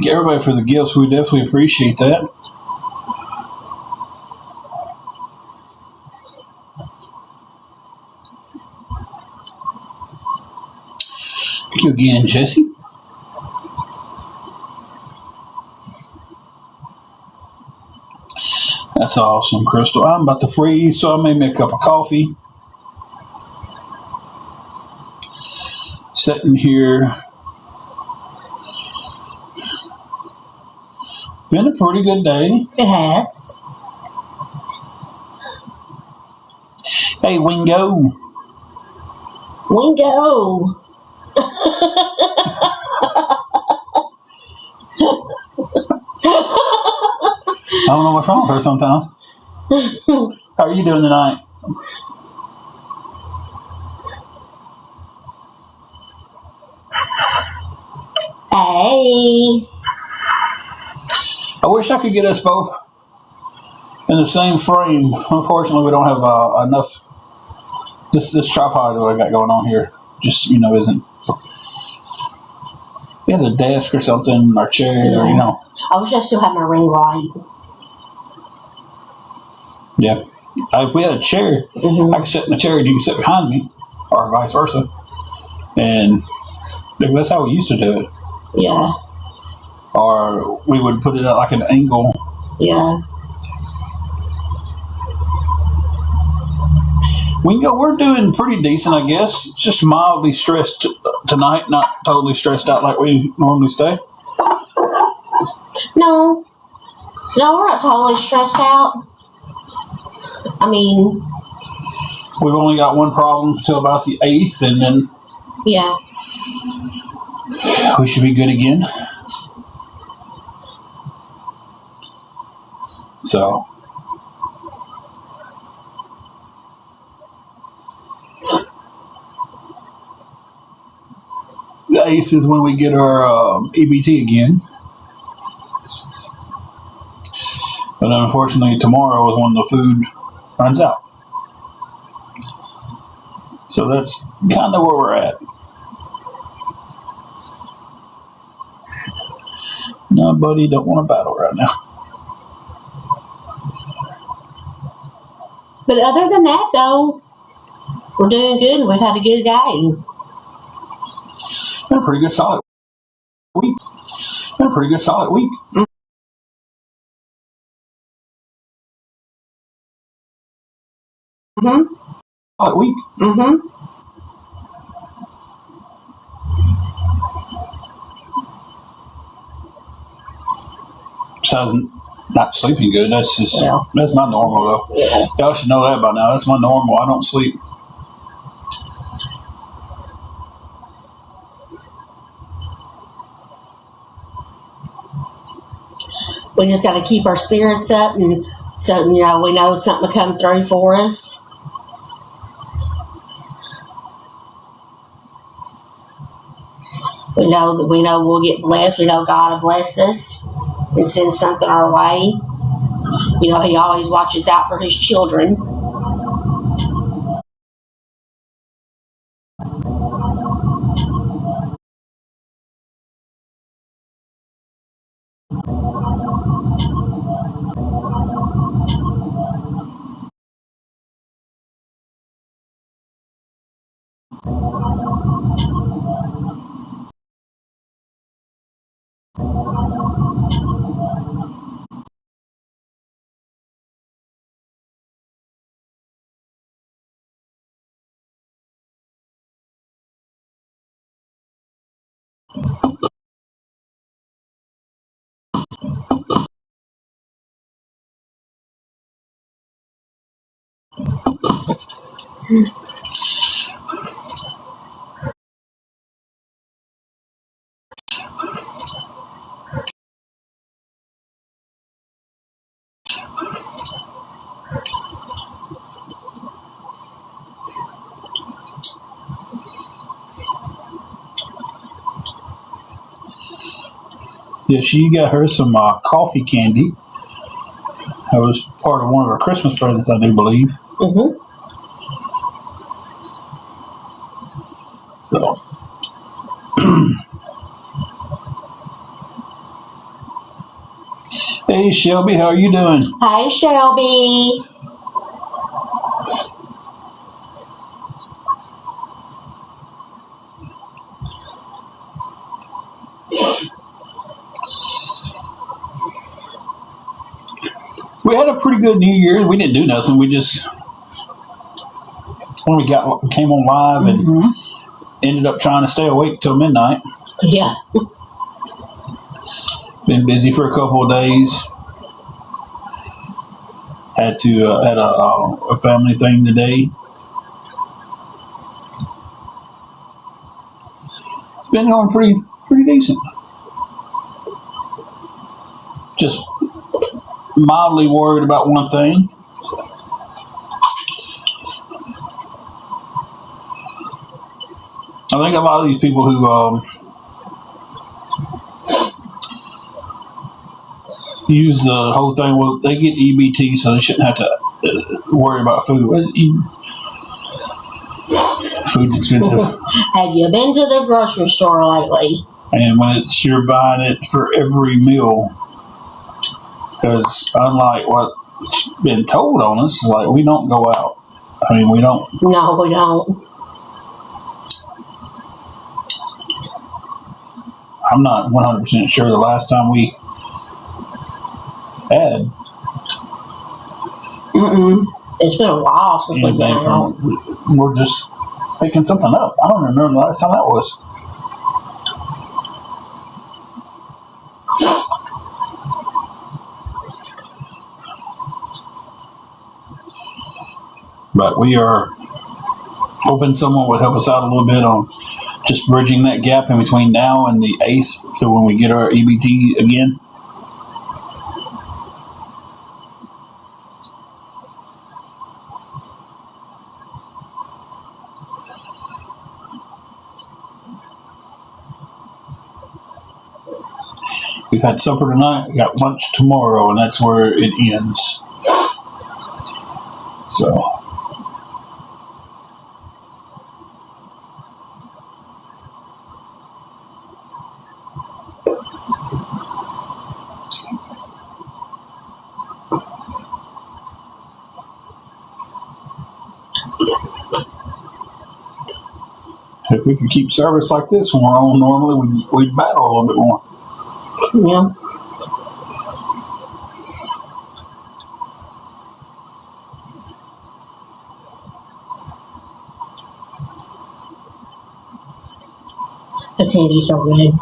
thank everybody for the gifts. We definitely appreciate that. Thank you again, Jesse. That's awesome, Crystal. I'm about to freeze, so I made me a cup of coffee. Sitting here. Been a pretty good day. It has. Hey, Wingo. Wingo. I don't know what's wrong with her sometimes. How are you doing tonight? Hey. I wish I could get us both in the same frame. Unfortunately, we don't have enough. This tripod that I got going on here just, isn't. We had a desk or something, or chair, I wish I still had my ring light. Yeah. If we had a chair, I could sit in the chair and you could sit behind me, or vice versa. And that's how we used to do it. Yeah. Or we would put it at like an angle. Yeah. We're doing pretty decent, I guess. It's just mildly stressed tonight, not totally stressed out like we normally stay. No, we're not totally stressed out. I mean, we've only got one problem till about the 8th, and then we should be good again. So, the 8th is when we get our EBT again. But unfortunately, tomorrow is when the food runs out. So that's kind of where we're at. No, buddy, don't want to battle right now. But other than that, though, we're doing good. We've had a good day. Been a pretty good solid week. Solid week. So not sleeping good. That's just that's my normal though. Yeah. Y'all should know that by now. That's my normal. I don't sleep. We just got to keep our spirits up, and so we know something will come through for us. We know we'll get blessed. We know God will bless us and send something our way. He always watches out for his children. Yeah, she got her some coffee candy. That was part of one of her Christmas presents, I do believe. So, Hey Shelby, how are you doing? Hey, Shelby. We had a pretty good New Year. We didn't do nothing. We just when we came on live and ended up trying to stay awake till midnight. Yeah. Been busy for a couple of days. Had a family thing today. It's been going pretty decent. Just mildly worried about one thing. I think a lot of these people who use the whole thing, well, they get EBT, so they shouldn't have to worry about food. Food's expensive. Have you been to the grocery store lately? And when you're buying it for every meal, because unlike what's been told on us, like we don't go out. I mean, we don't. No, we don't. I'm not 100% sure the last time we had It's been a while since we've been anything out. from. We're just picking something up. I don't remember the last time that was. But we are hoping someone would help us out a little bit on just bridging that gap in between now and the 8th, so when we get our EBT again. We've had supper tonight, we got lunch tomorrow, and that's where it ends. So. If we could keep service like this when we're on normally, we'd battle a little bit more. Yeah. The candy's so good.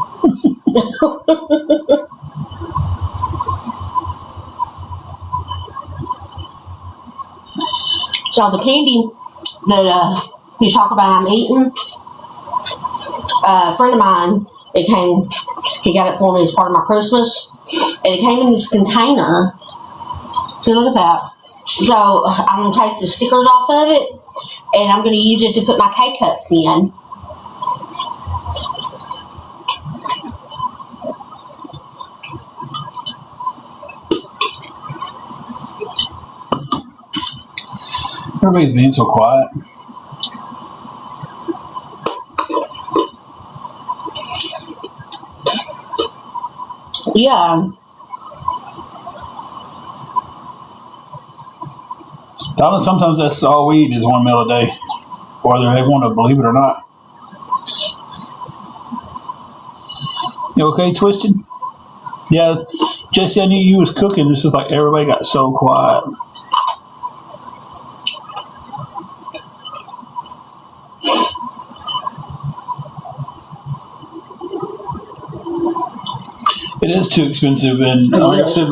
So the candy that you talk about I'm eating, a friend of mine, he got it for me as part of my Christmas, and it came in this container. See, look at that. So I'm going to take the stickers off of it, and I'm going to use it to put my K-Cuts in. Everybody's being so quiet. Yeah. Donna, sometimes that's all we eat is one meal a day, whether they want to believe it or not. You okay, Twisted? Yeah, Jesse, I knew you was cooking. It's just like everybody got so quiet. It is too expensive, and like I said,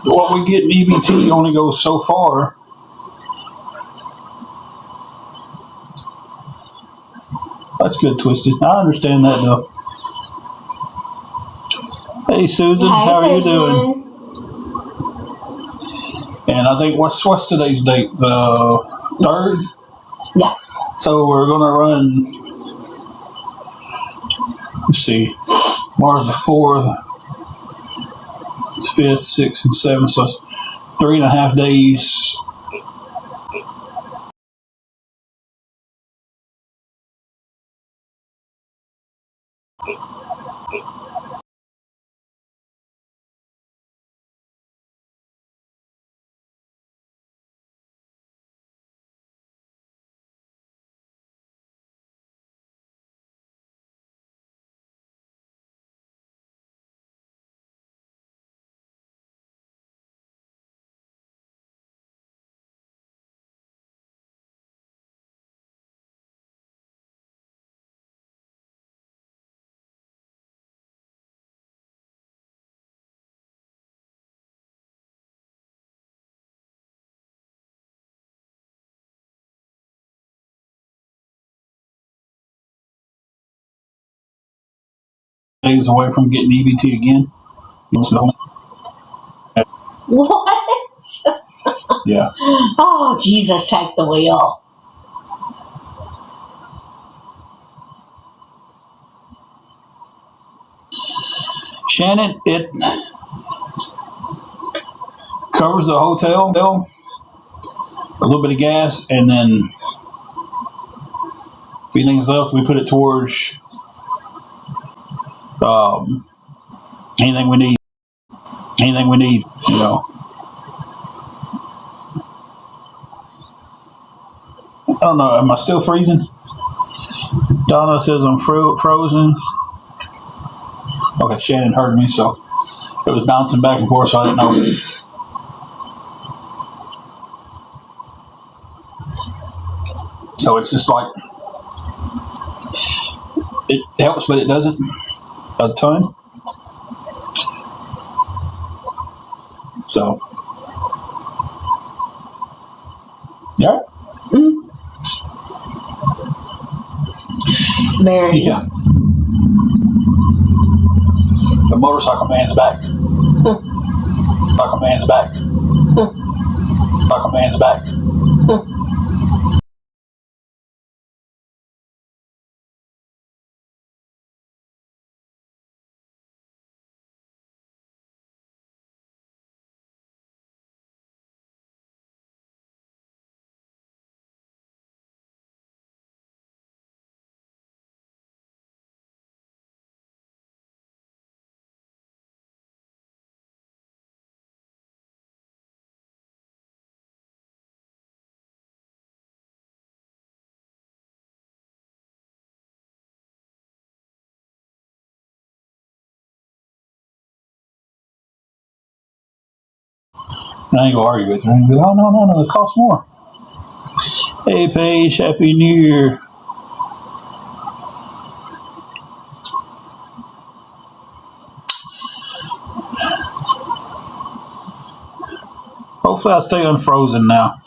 what we get in EBT only goes so far. That's good, Twisted. I understand that, though. Hey, Susan, how are you doing? And I think what's today's date? The 3rd? Yeah. So we're gonna run. Let's see. Tomorrow's the 4th, 5th, 6th, and 7th. So it's 3.5 days. days away from getting EBT again. What? Yeah. Oh, Jesus, take the wheel. Shannon, it covers the hotel bill, a little bit of gas, and then if anything's left, we put it towards anything we need. You know. I don't know. Am I still freezing? Donna says I'm frozen. Okay, Shannon heard me, so it was bouncing back and forth, so I didn't know. So it's just like, it helps, but it doesn't a ton. So, yeah. Mary. Yeah. The motorcycle man's back. Motorcycle man's back. Motorcycle man's back. I ain't gonna argue with her. And be like, oh, no, it costs more. Hey, Paige, Happy New Year. Hopefully I stay unfrozen now.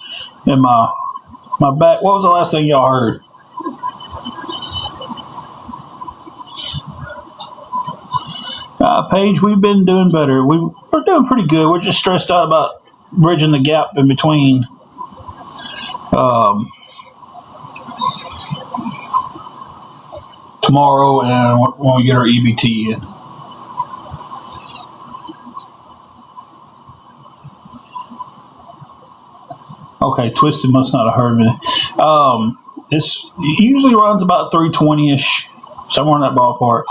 And my back, what was the last thing y'all heard? Paige, we've been doing better. We're doing pretty good. We're just stressed out about bridging the gap in between tomorrow and when we get our EBT in. Okay, Twisted must not have heard me. It usually runs about 320-ish, somewhere in that ballpark.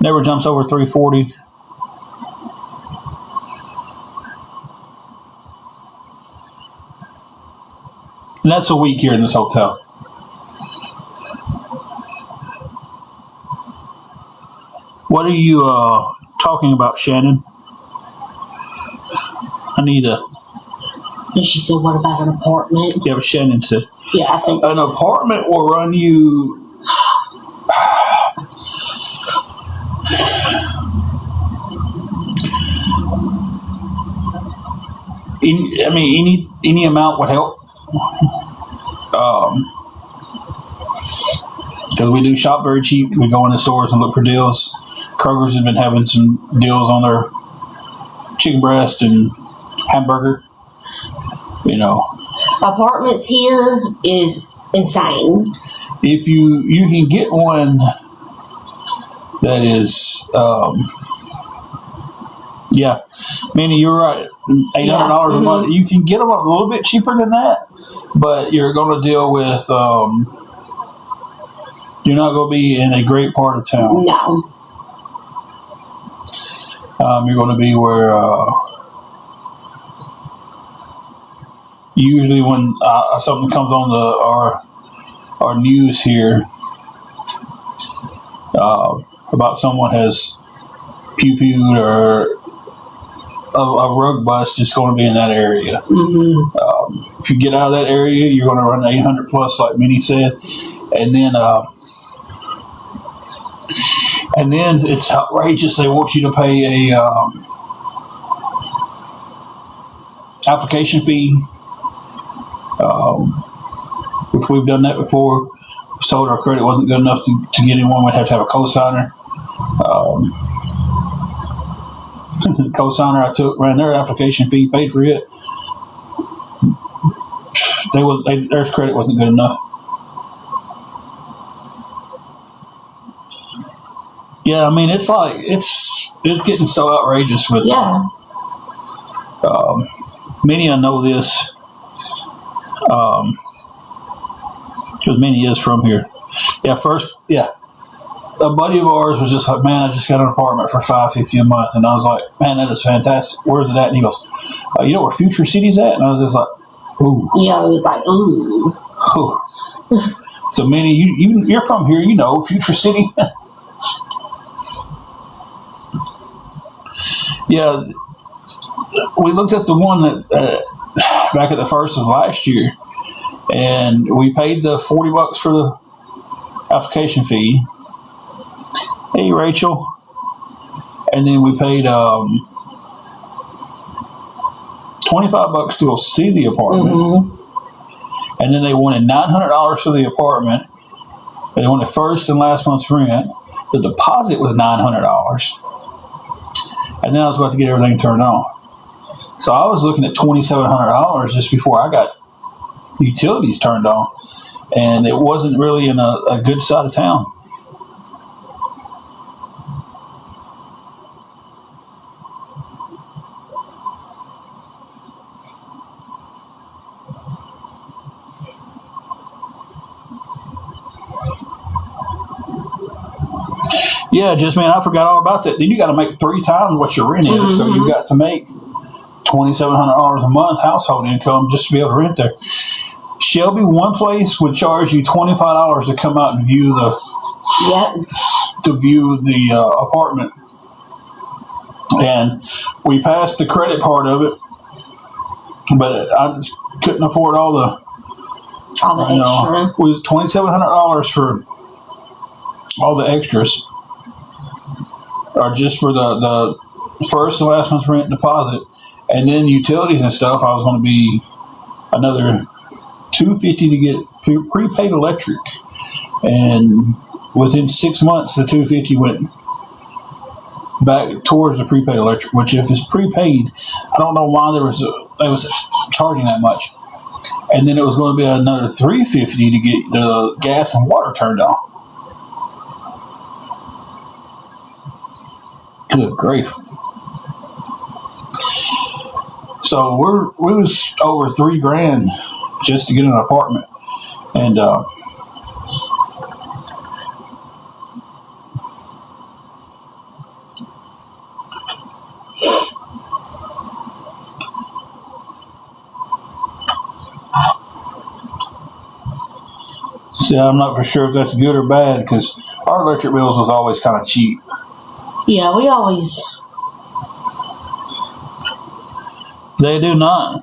Never jumps over 340. And that's a week here in this hotel. What are you talking about, Shannon? I need a... And she said, what about an apartment? Yeah, but Shannon said... Yeah, I said... An apartment will run you... any amount would help. Because we do shop very cheap. We go in the stores and look for deals. Kroger's has been having some deals on their chicken breast and hamburger. You know, apartments here is insane. If you can get one that is, yeah, Manny, you're right. $800 a month. You can get them a little bit cheaper than that, but you're going to deal with. You're not going to be in a great part of town. No. You're going to be where. Usually, when something comes on our news here about someone has pew-pewed or a rug bust, it's going to be in that area. If you get out of that area, you're going to run 800 plus, like Minnie said, and then it's outrageous. They want you to pay a application fee. Which we've done that before. We told our credit wasn't good enough to get in one. We'd have to have a cosigner. The cosigner I took ran their application fee, paid for it. Their credit wasn't good enough. Yeah, I mean, it's like it's getting so outrageous with. Yeah. Many I know this, because Minnie is from here. Yeah, a buddy of ours was just like, man, I just got an apartment for $550 a month, and I was like, man, that is fantastic. Where's it at? And he goes, you know where Future City's at? And I was just like, ooh. Yeah, it was like, ooh. So Minnie, you're from here, you know Future City. Yeah, we looked at the one that back at the first of last year, and we paid the $40 for the application fee. Hey, Rachel. And then we paid $25 to go see the apartment. Mm-hmm. And then they wanted $900 for the apartment. They wanted first and last month's rent. The deposit was $900. And then I was about to get everything turned on. So I was looking at $2,700 just before I got utilities turned on. And it wasn't really in a good side of town. Yeah, just man, I forgot all about that. Then you got to make 3 times what your rent is, Mm-hmm. so you got to make $2,700 a month household income just to be able to rent there. Shelby, one place would charge you $25 to come out and view the apartment, and we passed the credit part of it, but I just couldn't afford all the extra. It was $2,700 for all the extras. Or just for the first and last month's rent deposit, and then utilities and stuff. I was going to be another $250 to get prepaid electric, and within 6 months, the $250 went back towards the prepaid electric. Which, if it's prepaid, I don't know why they was charging that much. And then it was going to be another $350 to get the gas and water turned on. Good grief. So we was over $3,000 just to get an apartment. And see, I'm not for sure if that's good or bad, because our electric bills was always kind of cheap. Yeah, we always. They do not.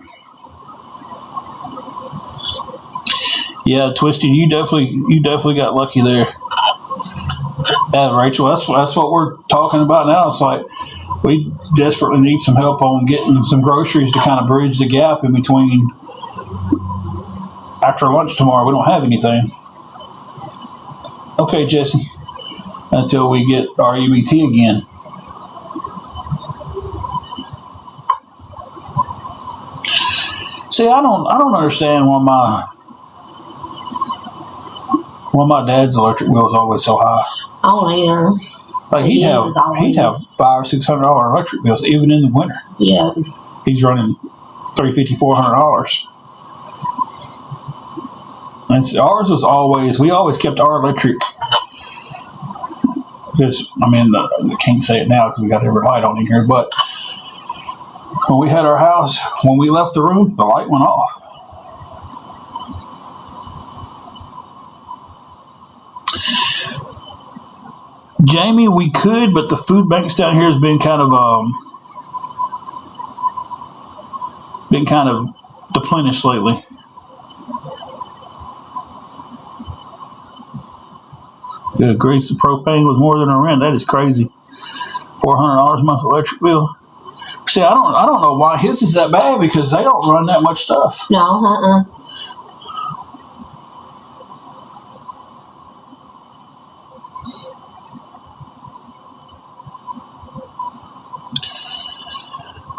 Yeah, Twisted, you definitely got lucky there. Yeah, Rachel, that's what we're talking about now. It's like we desperately need some help on getting some groceries to kind of bridge the gap in between. After lunch tomorrow, we don't have anything. Okay, Jesse. Until we get our EBT again. See, I don't understand why my dad's electric bill is always so high. I don't either. Like he'd have $500 or $600 electric bills even in the winter. Yeah. He's running $350, $400. And ours was always, we always kept our electric. Because, I mean, I can't say it now because we got every light on in here, but when we had our house, when we left the room, the light went off. Jamie, we could, but the food banks down here has been kind of deplenished lately. Good grief, the propane was more than our rent. That is crazy. $400 a month electric bill. See, I don't know why his is that bad, because they don't run that much stuff. No,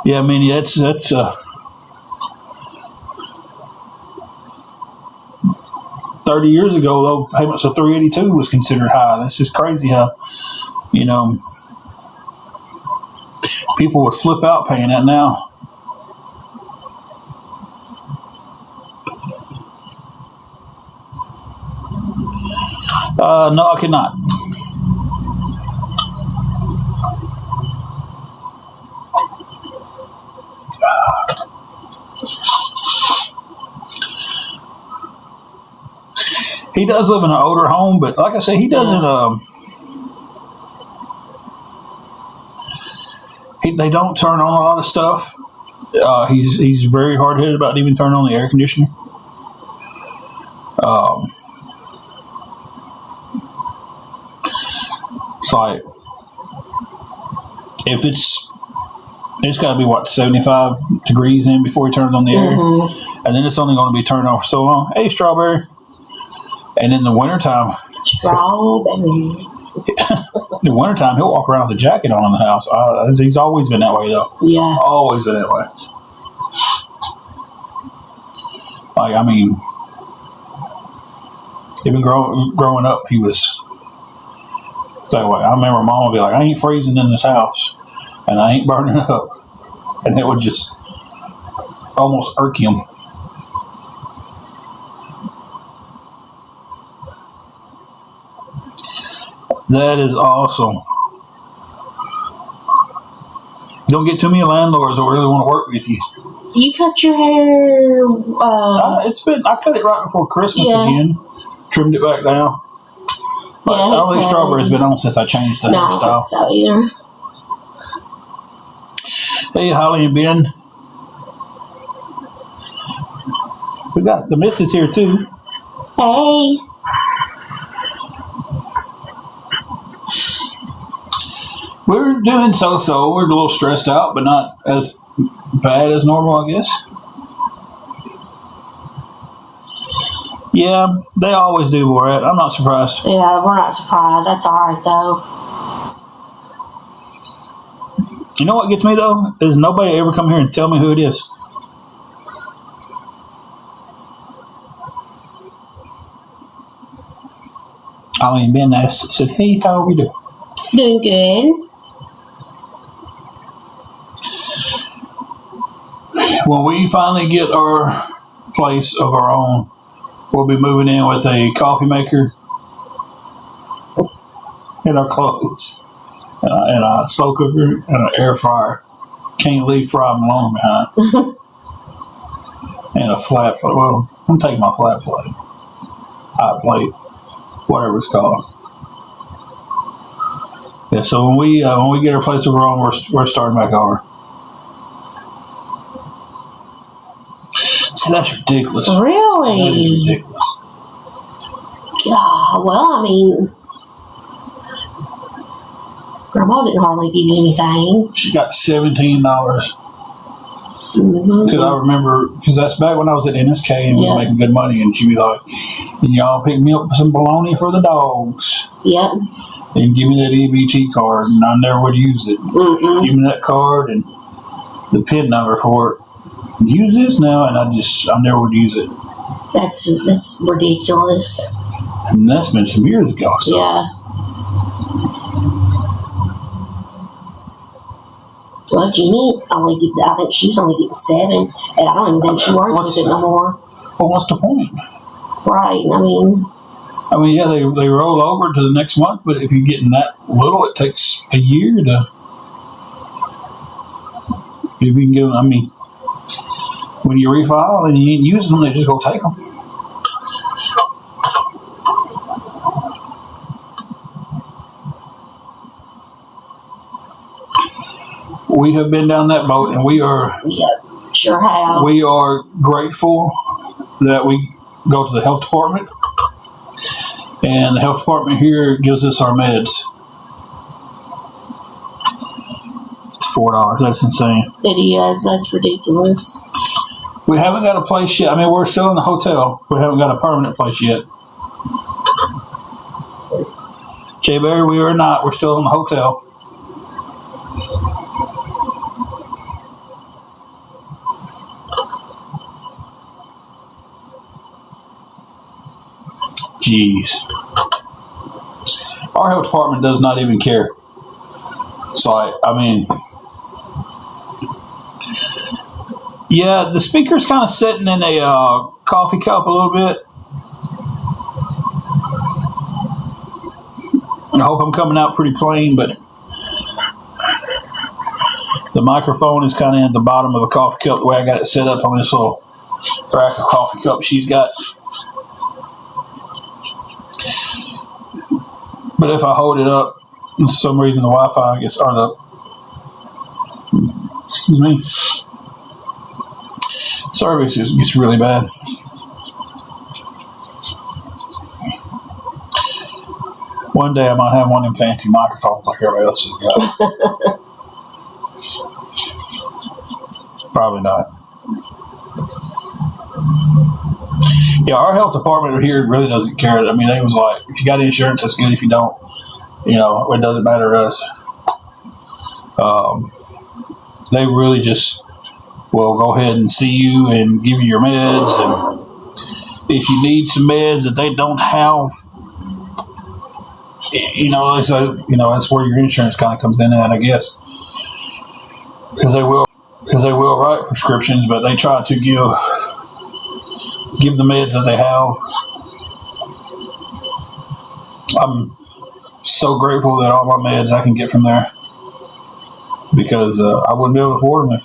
Yeah, I mean, that's 30 years ago, though, payments of $382 was considered high. This is crazy how, you know, people would flip out paying that now. No, I cannot. He does live in an older home, but like I said, he doesn't. They don't turn on a lot of stuff. He's very hard headed about even turning on the air conditioner. It's like if it's got to be what 75 degrees in before he turns on the air, and then it's only going to be turned on for so long. Hey, Strawberry. And in the wintertime, he'll walk around with a jacket on in the house. He's always been that way, though. Yeah. Always been that way. Like, I mean, even growing up, he was that way. I remember Mom would be like, I ain't freezing in this house, and I ain't burning up. And it would just almost irk him. That is awesome. You don't get too many landlords that really want to work with you. You cut your hair. I cut it right before Christmas again. Trimmed it back down. But I don't think Strawberry's been on since I changed the hairstyle. I don't think so either. Hey, Holly and Ben. We got the missus here too. Hey. We're doing so-so. We're a little stressed out, but not as bad as normal, I guess. Yeah, they always do, Borat. I'm not surprised. Yeah, we're not surprised. That's all right, though. You know what gets me, though? Is nobody ever come here and tell me who it is. I ain't been asked. Said, hey, how are we doing? Doing good. When we finally get our place of our own, we'll be moving in with a coffee maker in our clothes, and a slow cooker, and an air fryer. Can't leave frying alone behind. And a flat plate. Well, I'm taking my flat plate, hot plate, whatever it's called. Yeah. So when we get our place of our own, we're starting back over. See, that's ridiculous. Really? That is ridiculous. God, well, I mean, Grandma didn't hardly give you anything. She got $17. Because I remember, because that's back when I was at NSK and we were making good money, and she'd be like, "And y'all pick me up some bologna for the dogs." Yep. And give me that EBT card, and I never would use it. Give me that card and the PIN number for it. Use this now, and I never would use it. That's ridiculous. And that's been some years ago. So. Yeah. Well, Jeannie I think she was only getting 7, and I don't even think she works with it no more. Well, what's the point? Right. I mean, yeah, they roll over to the next month, but if you're getting that little, it takes a year to. If you can get them, I mean, when you refile and you ain't using them, they just go take them. We have been down that boat, and we are. Yep, sure have. We are grateful that we go to the health department, and the health department here gives us our meds. It's $4. That's insane. It is. That's ridiculous. We haven't got a place yet. I mean, we're still in the hotel. We haven't got a permanent place yet. Jay Bear, we are not. We're still in the hotel. Jeez. Our health department does not even care. It's like, I mean, yeah, the speaker's kind of sitting in a coffee cup a little bit. I hope I'm coming out pretty plain, but the microphone is kind of at the bottom of a coffee cup the way I got it set up on this little rack of coffee cups she's got. But if I hold it up, for some reason the Wi-Fi gets, or the, excuse me, service gets really bad. One day I might have one of them fancy microphones like everybody else has got. Probably not. Yeah, our health department here really doesn't care. I mean, they was like, if you got insurance, that's good. If you don't, it doesn't matter to us. They really just will go ahead and see you and give you your meds. And if you need some meds that they don't have, they say, that's where your insurance kind of comes in at, I guess. Because they will write prescriptions, but they try to give the meds that they have. I'm so grateful that all my meds I can get from there, because I wouldn't be able to afford them.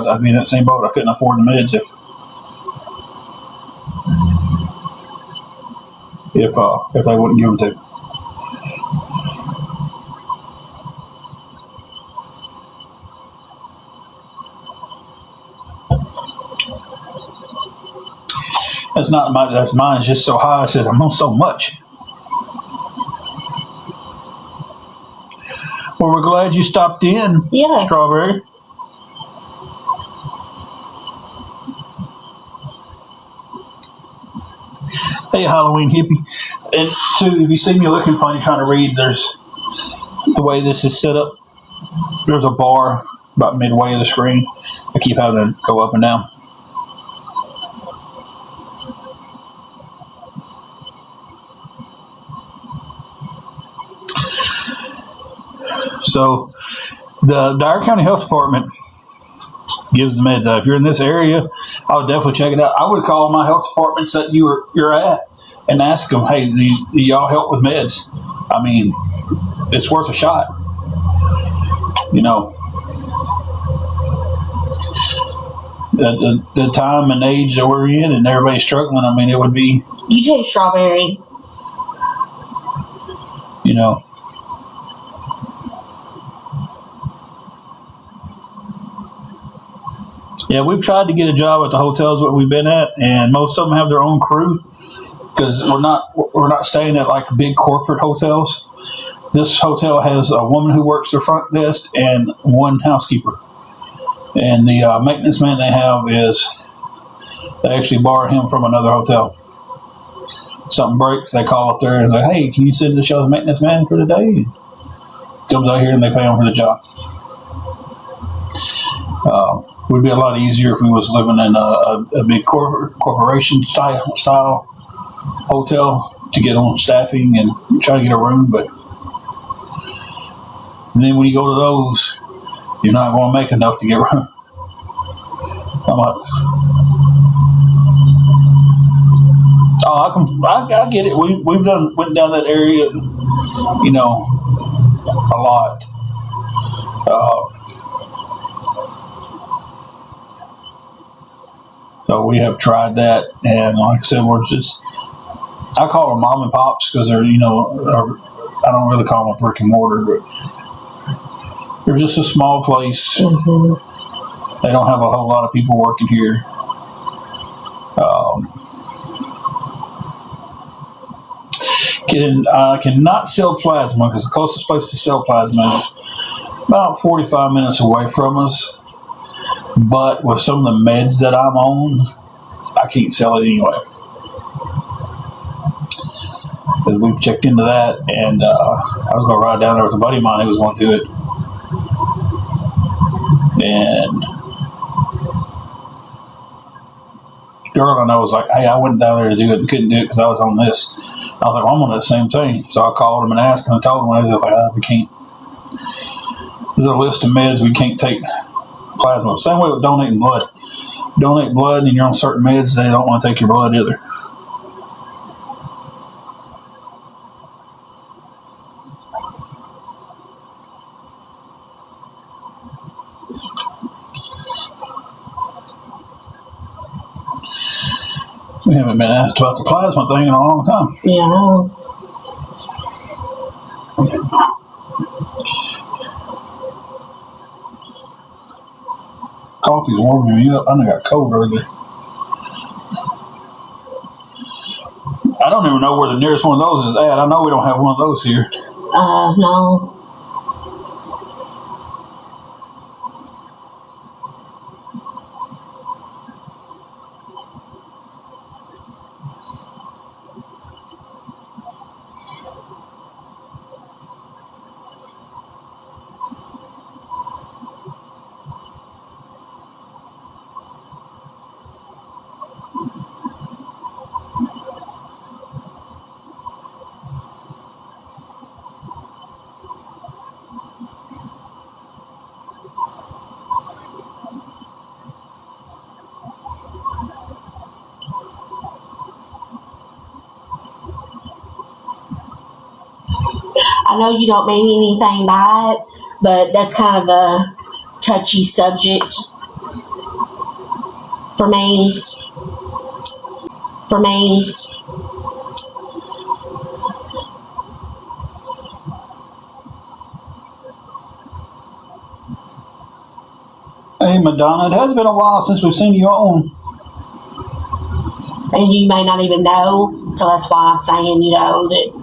I'd be in that same boat. I couldn't afford the meds if they wouldn't give them to me. That's not that's mine's just so high. I said, I'm on so much. Well, we're glad you stopped in. Yeah. Strawberry. Hey, Halloween hippie. And two, if you see me looking funny trying to read, there's the way this is set up. There's a bar about midway of the screen. I keep having to go up and down. So the Dyer County Health Department gives the meds out. If you're in this area, I would definitely check it out. I would call my health departments that you're at and ask them, hey, do y'all help with meds? I mean, it's worth a shot. The time and age that we're in and everybody's struggling, I mean, it would be... You take Strawberry. Yeah, we've tried to get a job at the hotels that we've been at, and most of them have their own crew, because we're not staying at like big corporate hotels. This hotel has a woman who works the front desk and one housekeeper, and the maintenance man they have they actually borrow him from another hotel. Something breaks, they call up there and say, hey, can you send the show's maintenance man for the day? Comes out here and they pay him for the job. Would be a lot easier if we was living in a big corporation style hotel to get on staffing and try to get a room. But then when you go to those, you're not going to make enough to get room. I get it. We've went down that area, a lot. So we have tried that, and like I said, I call them mom and pops because they're, I don't really call them a brick and mortar, but they're just a small place. Mm-hmm. They don't have a whole lot of people working here. I cannot sell plasma because the closest place to sell plasma is about 45 minutes away from us. But with some of the meds that I'm on, I can't sell it anyway. Because we've checked into that, and I was going to ride down there with a buddy of mine who was going to do it. And the girl I know was like, hey, I went down there to do it and couldn't do it because I was on this. I was like, well, I'm on that same thing. So I called them and asked them and told them. They was like, we can't. There's a list of meds we can't take plasma. Same way with donating blood. Donate blood and you're on certain meds, they don't want to take your blood either. We haven't been asked about the plasma thing in a long time. Yeah, I know. Coffee's warming me up. I done got cold earlier. I don't even know where the nearest one of those is at. I know we don't have one of those here. No. I know you don't mean anything by it, but that's kind of a touchy subject for me. Hey, Madonna, it has been a while since we've seen you on. And you may not even know, so that's why I'm saying, that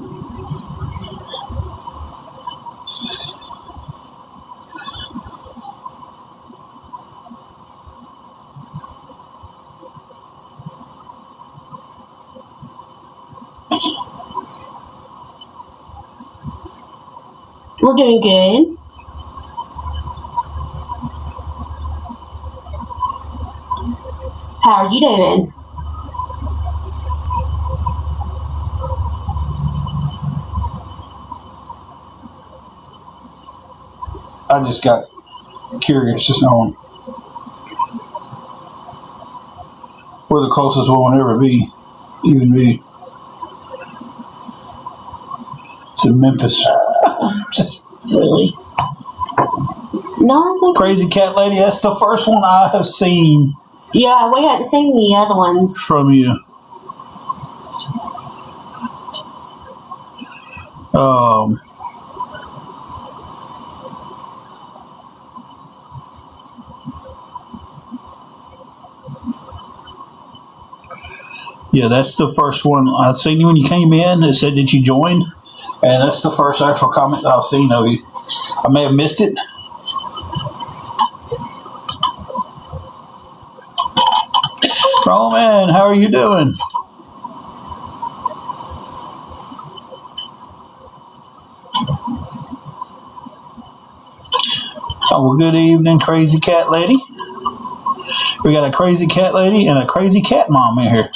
we're doing good. How are you doing? I just got curious just knowing where the closest one would ever be, even be. It's in Memphis. Just Really? No, I think. Crazy Cat Lady, that's the first one I have seen Yeah, we hadn't seen the other ones. from you. Yeah, that's the first one I've seen you when you came in. It said that you joined, and that's the first actual comment that I've seen of you. I may have missed it. Roman, how are you doing? Oh, well, good evening, Crazy Cat Lady. We got a Crazy Cat Lady and a Crazy Cat Mom in here.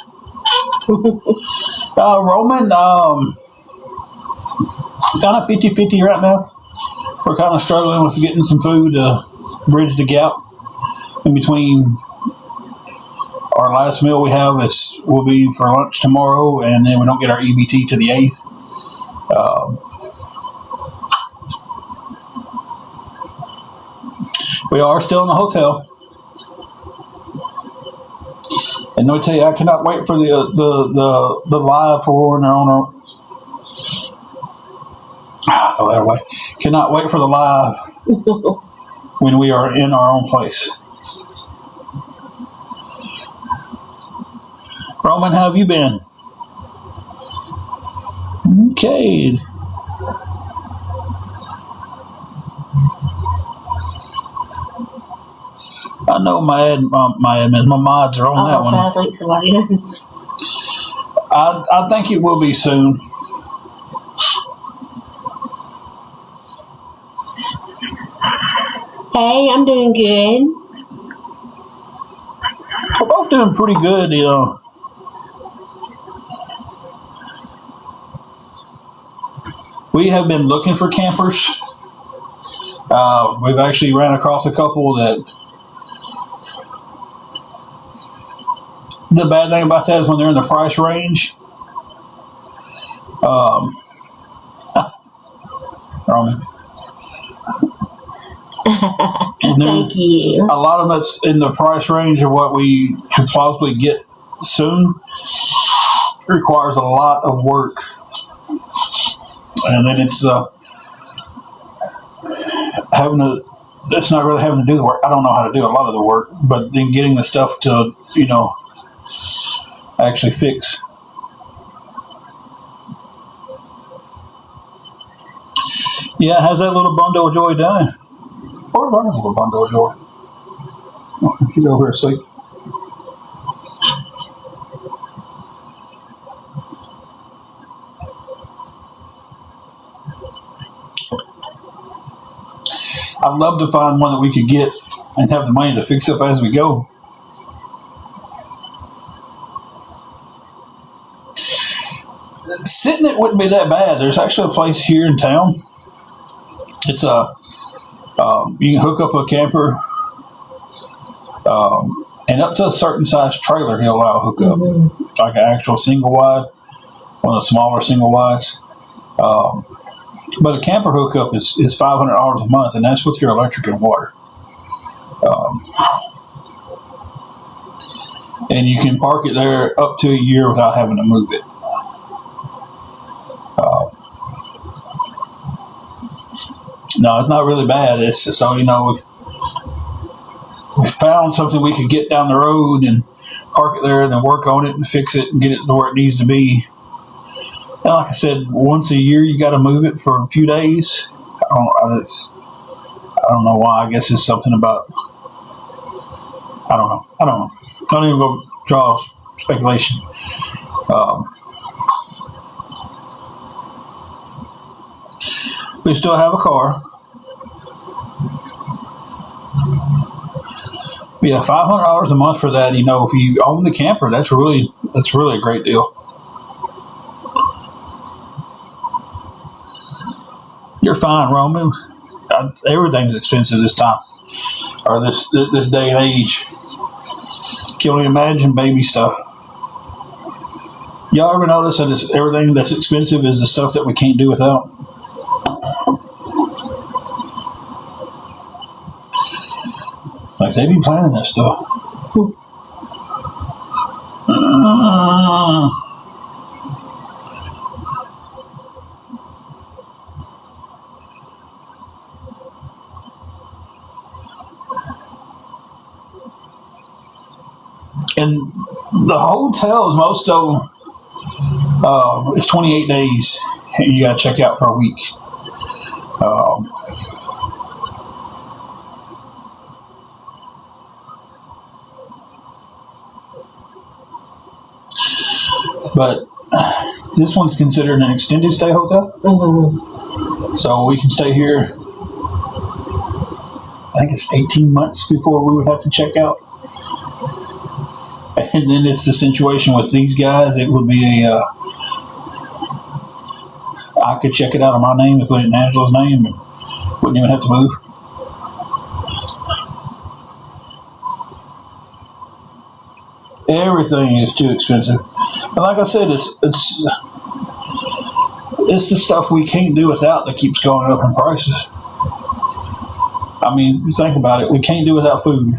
Roman, it's kind of 50-50 right now. We're kind of struggling with getting some food to bridge the gap in between. Our last meal we have will be for lunch tomorrow, and then we don't get our EBT to the 8th. We are still in the hotel. And let me tell you, I cannot wait for the live for when they're on our. Throw that away. Cannot wait for the live when we are in our own place. Roman, how have you been? Okay. I know my mods are on that one. I think so. I think it will be soon. Hey, I'm doing good. We're both doing pretty good, We have been looking for campers. We've actually ran across a couple that. The bad thing about that is when they're in the price range. Wrong. Thank you. A lot of it's in the price range of what we could possibly get soon. It requires a lot of work, and then it's having to. It's not really having to do the work. I don't know how to do a lot of the work, but then getting the stuff to actually fix. Yeah, how's that little bundle of joy done? Where's our little bundle of joy? Oh, she's over here asleep. I'd love to find one that we could get and have the money to fix up as we go. Sitting it wouldn't be that bad. There's actually a place here in town. It's you can hook up a camper, and up to a certain size trailer he'll allow hookup, like an actual single wide, one of the smaller single wides. But a camper hookup is $500 a month, and that's with your electric and water. And you can park it there up to a year without having to move it. No, it's not really bad. It's just, so we found something we could get down the road and park it there and then work on it and fix it and get it to where it needs to be. And like I said, once a year you got to move it for a few days. I don't know why. I guess it's something about. I don't know. Don't even go draw speculation. We still have a car. Yeah, $500 a month for that. If you own the camper, that's really a great deal. You're fine, Roman. Everything's expensive this time, or this day and age. Can only imagine baby stuff. Y'all ever notice that everything that's expensive is the stuff that we can't do without? Like they be planning that stuff. And the hotels, most of them, it's 28 days, and you got to check out for a week. But this one's considered an extended stay hotel. Mm-hmm. So we can stay here, I think it's 18 months before we would have to check out. And then it's the situation with these guys. It would be I could check it out on my name and put it in Angela's name and wouldn't even have to move. Everything is too expensive. And like I said, it's the stuff we can't do without that keeps going up in prices. I mean, you think about it. We can't do without food.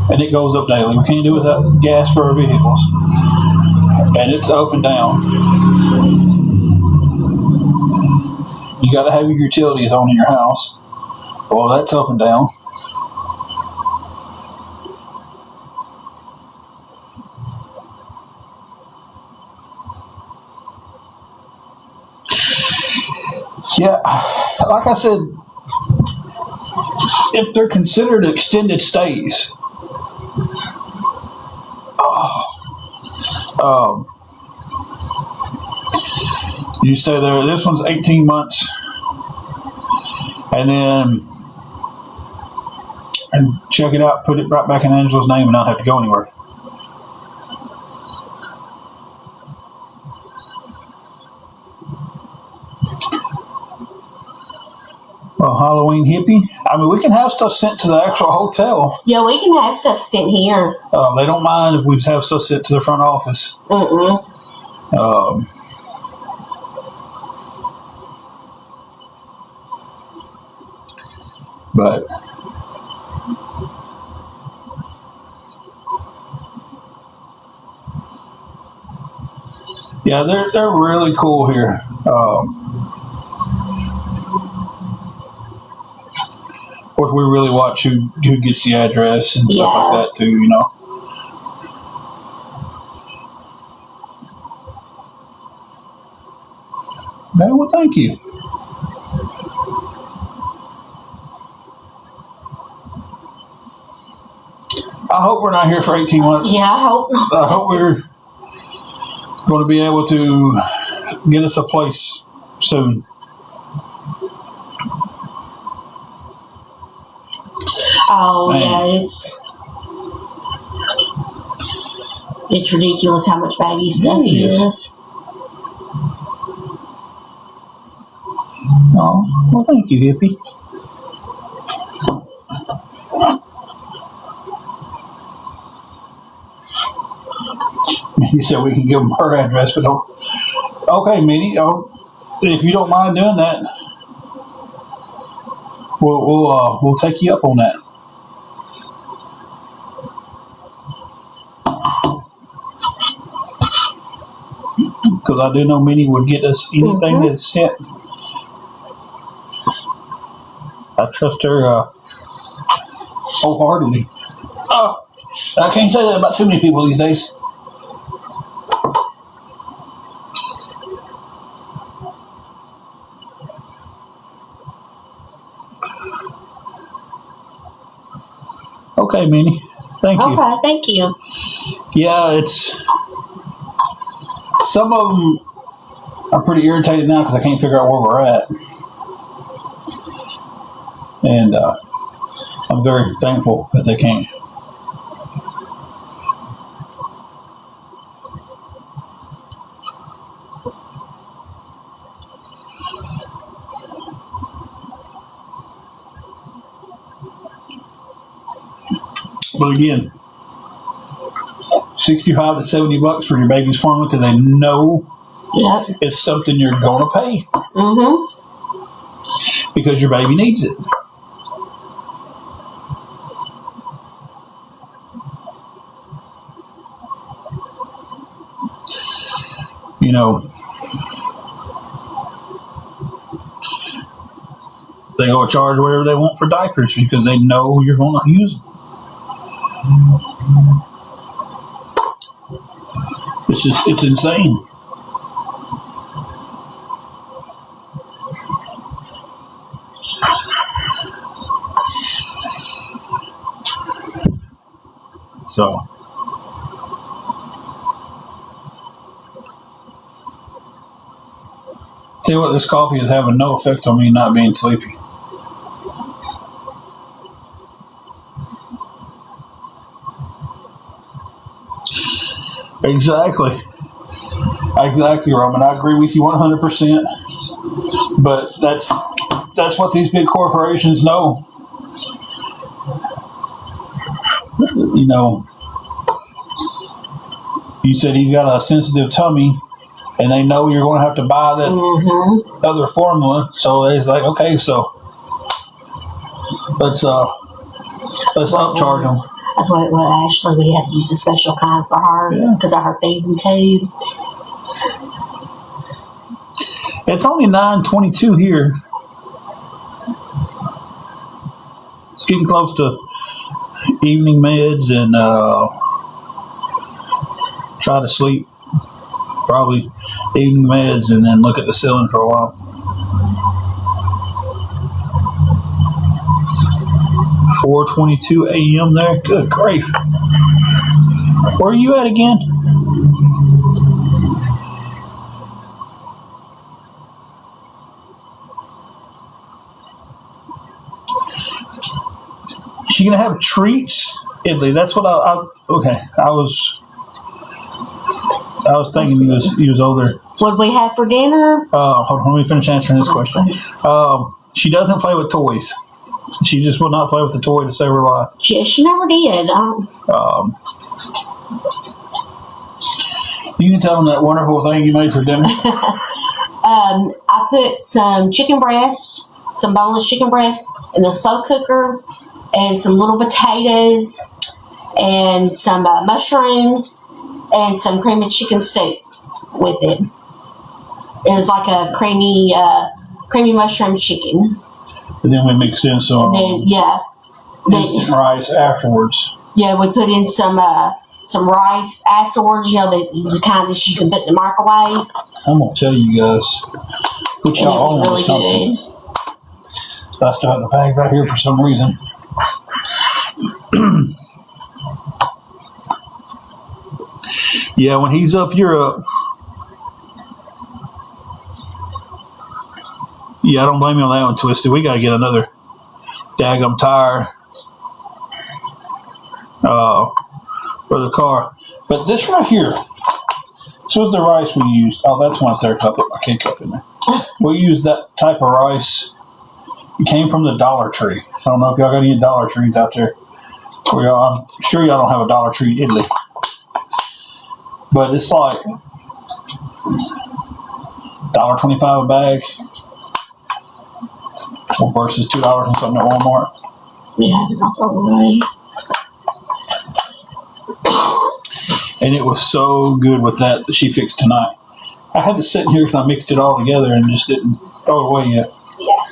And it goes up daily. We can't do without gas for our vehicles. And it's up and down. You got to have your utilities on in your house. Well, that's up and down. Yeah, like I said, if they're considered extended stays, you stay there. This one's 18 months, and check it out, put it right back in Angela's name, and not have to go anywhere. A Halloween hippie. I mean, we can have stuff sent to the actual hotel. Yeah, we can have stuff sent here. They don't mind if we have stuff sent to the front office. But yeah, they're really cool here. Of course, we really watch who gets the address and stuff like that too. You know. No, well, thank you. I hope we're not here for 18 months. Yeah, I hope not. I hope we're going to be able to get us a place soon. Oh, Man. yeah, it's ridiculous how much baby stuff It is. is. Oh, well, thank you, hippie. He said we can give him her address, but don't. Okay, Minnie, if you don't mind doing that, we'll take you up on that. Because I do know Minnie would get us anything that's sent. I trust her wholeheartedly. Oh, I can't say that about too many people these days. Okay, Minnie. Thank you. Okay, thank you. Yeah, it's some of them are pretty irritated now because I can't figure out where we're at, and I'm very thankful that they can't. But again, $65 to $70 for your baby's formula because they know it's something you're going to pay because your baby needs it. You know, they go charge whatever they want for diapers because they know you're going to use them. It's insane. So, tell you what, this coffee is having no effect on me not being sleepy. Exactly, Roman. I agree with you 100%. But that's what these big corporations know. You know, you said he's got a sensitive tummy, and they know you're going to have to buy that other formula. So it's like, okay, so let's upcharge them. That's what it was. Ashley, we had to use a special kind for her because of her feeding tube. It's only 9:22 here. It's getting close to evening meds and try to sleep. Probably evening meds and then look at the ceiling for a while. 4:22 a.m. there. Good grief. Where are you at again? She gonna have treats, Italy. That's what I was thinking he was over there What we have for dinner? Hold on, let me finish answering this question. She doesn't play with toys. She just will not play with the toy to save her life. She never did. You can tell them that wonderful thing you made for dinner. I put some chicken breasts, some boneless chicken breasts in the slow cooker, and some little potatoes, and some mushrooms, and some creamy chicken soup with it. It was like a creamy mushroom chicken. And then we mixed in some instant rice afterwards. Yeah, we put in some rice afterwards. The kind that you can put in the microwave. I'm gonna tell you guys, put And it y'all was on with really something. I still have the bag right here for some reason. Yeah, when he's up, you're up. Yeah, I don't blame you on that one, Twisted. We got to get another daggum tire for the car. But this right here, this was the rice we used. Oh, that's one there. I can't cut in there. We used that type of rice. It came from the Dollar Tree. I don't know if y'all got any Dollar Trees out there. I'm sure y'all don't have a Dollar Tree in Italy. But it's like $1.25 a bag versus $2 and something at Walmart. Yeah, that's all right. And it was so good with that she fixed tonight. I had to sit in here because I mixed it all together and just didn't throw it away yet. Yeah.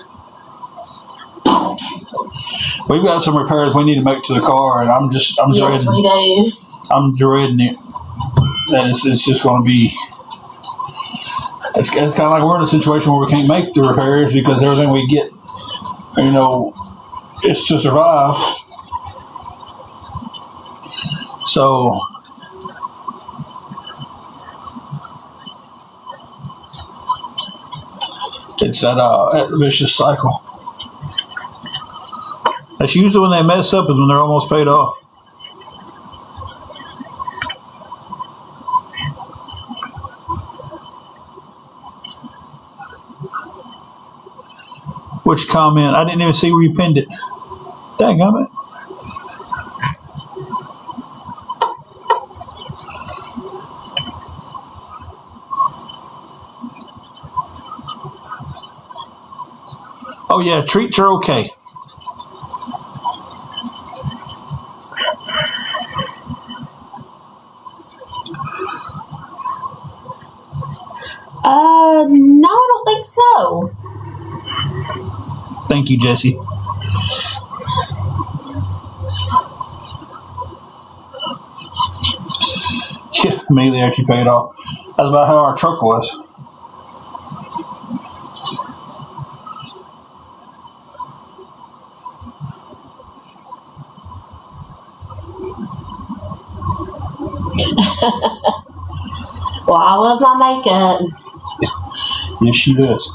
We've got some repairs we need to make to the car, and I'm Yes, dreading. we do. I'm dreading it. And it's just going to be. It's kind of like we're in a situation where we can't make the repairs because everything we get, it's to survive. So. It's that vicious cycle. That's usually when they mess up is when they're almost paid off. Which comment? I didn't even see where you pinned it. Dadgummit. Oh yeah, treats are okay. No, I don't think so. Thank you, Jesse. Yeah, immediately after you paid off. That's about how our truck was. Well, I love my makeup. Yes, she does.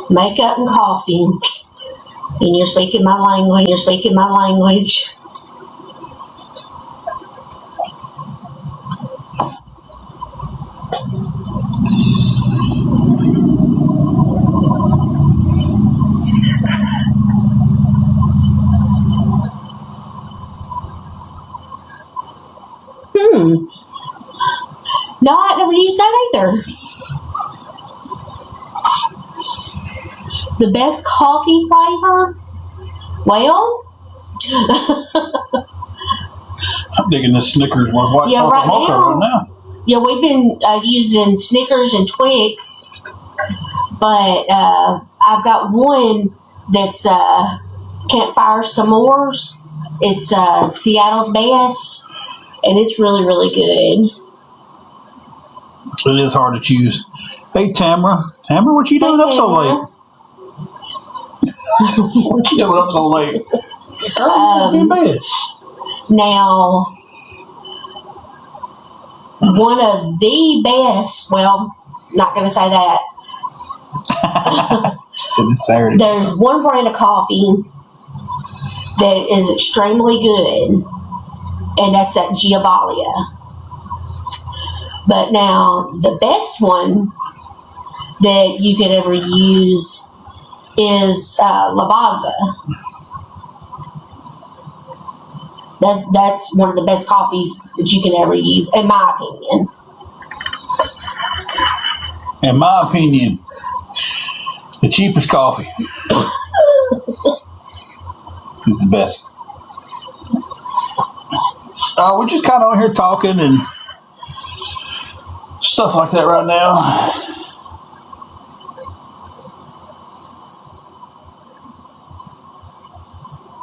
Makeup and coffee. And you're speaking my language. No, I never used that either. The best coffee flavor? Well, I'm digging this Snickers with white Yeah, chocolate right mocha now. right now. yeah, we've been using Snickers and Twix, but I've got one that's Campfire S'mores. It's Seattle's best, and it's really, really good. It is hard to choose. Hey, Tamara. Tamara, what you doing up so late? What you doing up so late? Girl, you in bed. Now, one of the best, well, not going to say that. Said it's Saturday. There's one brand of coffee that is extremely good, and that's at Giavalia. But now the best one that you could ever use is Lavazza. That's one of the best coffees that you can ever use, in my opinion. In my opinion, the cheapest coffee is the best. We're just kind of on here talking and stuff like that right now.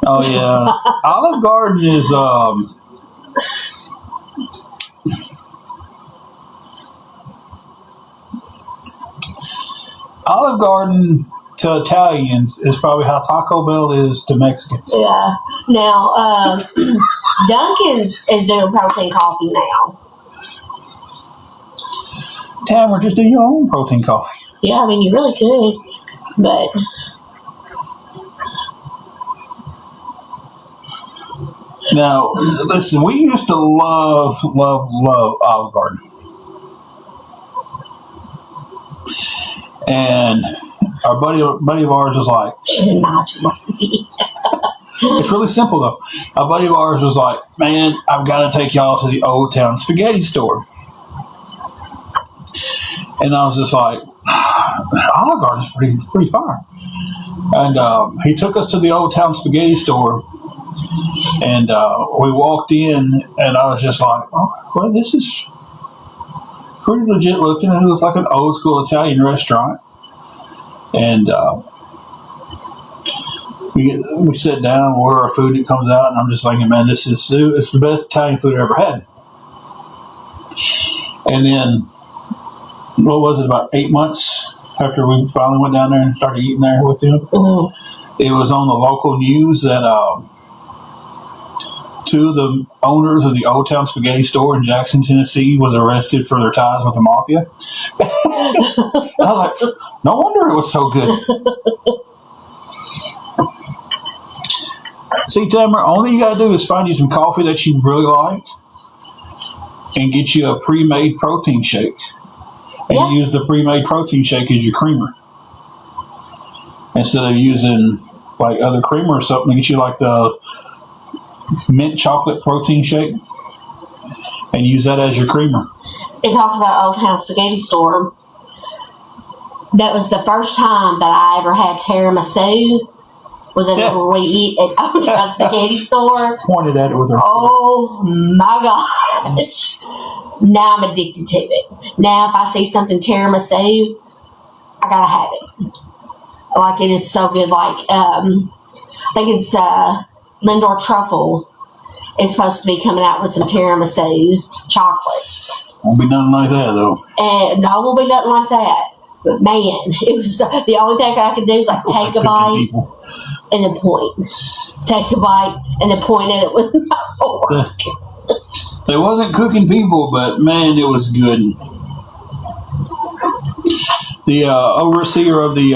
Oh yeah, Olive Garden is Olive Garden to Italians is probably how Taco Bell is to Mexicans. Yeah. Now, Dunkin's is doing protein coffee now. Tamara, just do your own protein coffee. Yeah, I mean, you really could, but Now, listen, we used to love Olive Garden. And our buddy of ours was like, she's not lazy. it's really simple though. A buddy of ours was like, man, I've got to take y'all to the Old Town Spaghetti Store. And I was just like, Olive Garden is pretty fire. And he took us to the Old Town Spaghetti Store. And we walked in, and I was just like, oh, well, this is pretty legit looking. It looks like an old school Italian restaurant. And we sit down, order our food, it comes out, and I'm just thinking, man, it's the best Italian food I ever had. And then, what was it, about 8 months after we finally went down there and started eating there with him, It was on the local news that two of the owners of the Old Town Spaghetti Store in Jackson, Tennessee, was arrested for their ties with the mafia. I was like, no wonder it was so good. See, Tamara, all you got to do is find you some coffee that you really like and get you a pre-made protein shake. And use the pre-made protein shake as your creamer. Instead of using like other creamer or something, get you like the mint chocolate protein shake and use that as your creamer. It talked about Old Town Spaghetti Store. That was the first time that I ever had tiramisu. Was whenever we eat at Old Town Spaghetti Store. Pointed at it with her. Oh my gosh! Now I'm addicted to it. Now if I see something tiramisu, I gotta have it. Like, it is so good. Like, I think it's Lindor Truffle is supposed to be coming out with some tiramisu chocolates. Won't be nothing like that though. And no, it won't be nothing like that. But man, it was the only thing I could do is like take a bite and then point. Take a bite and then point at it with my fork. It wasn't cooking people, but man, it was good. The overseer of the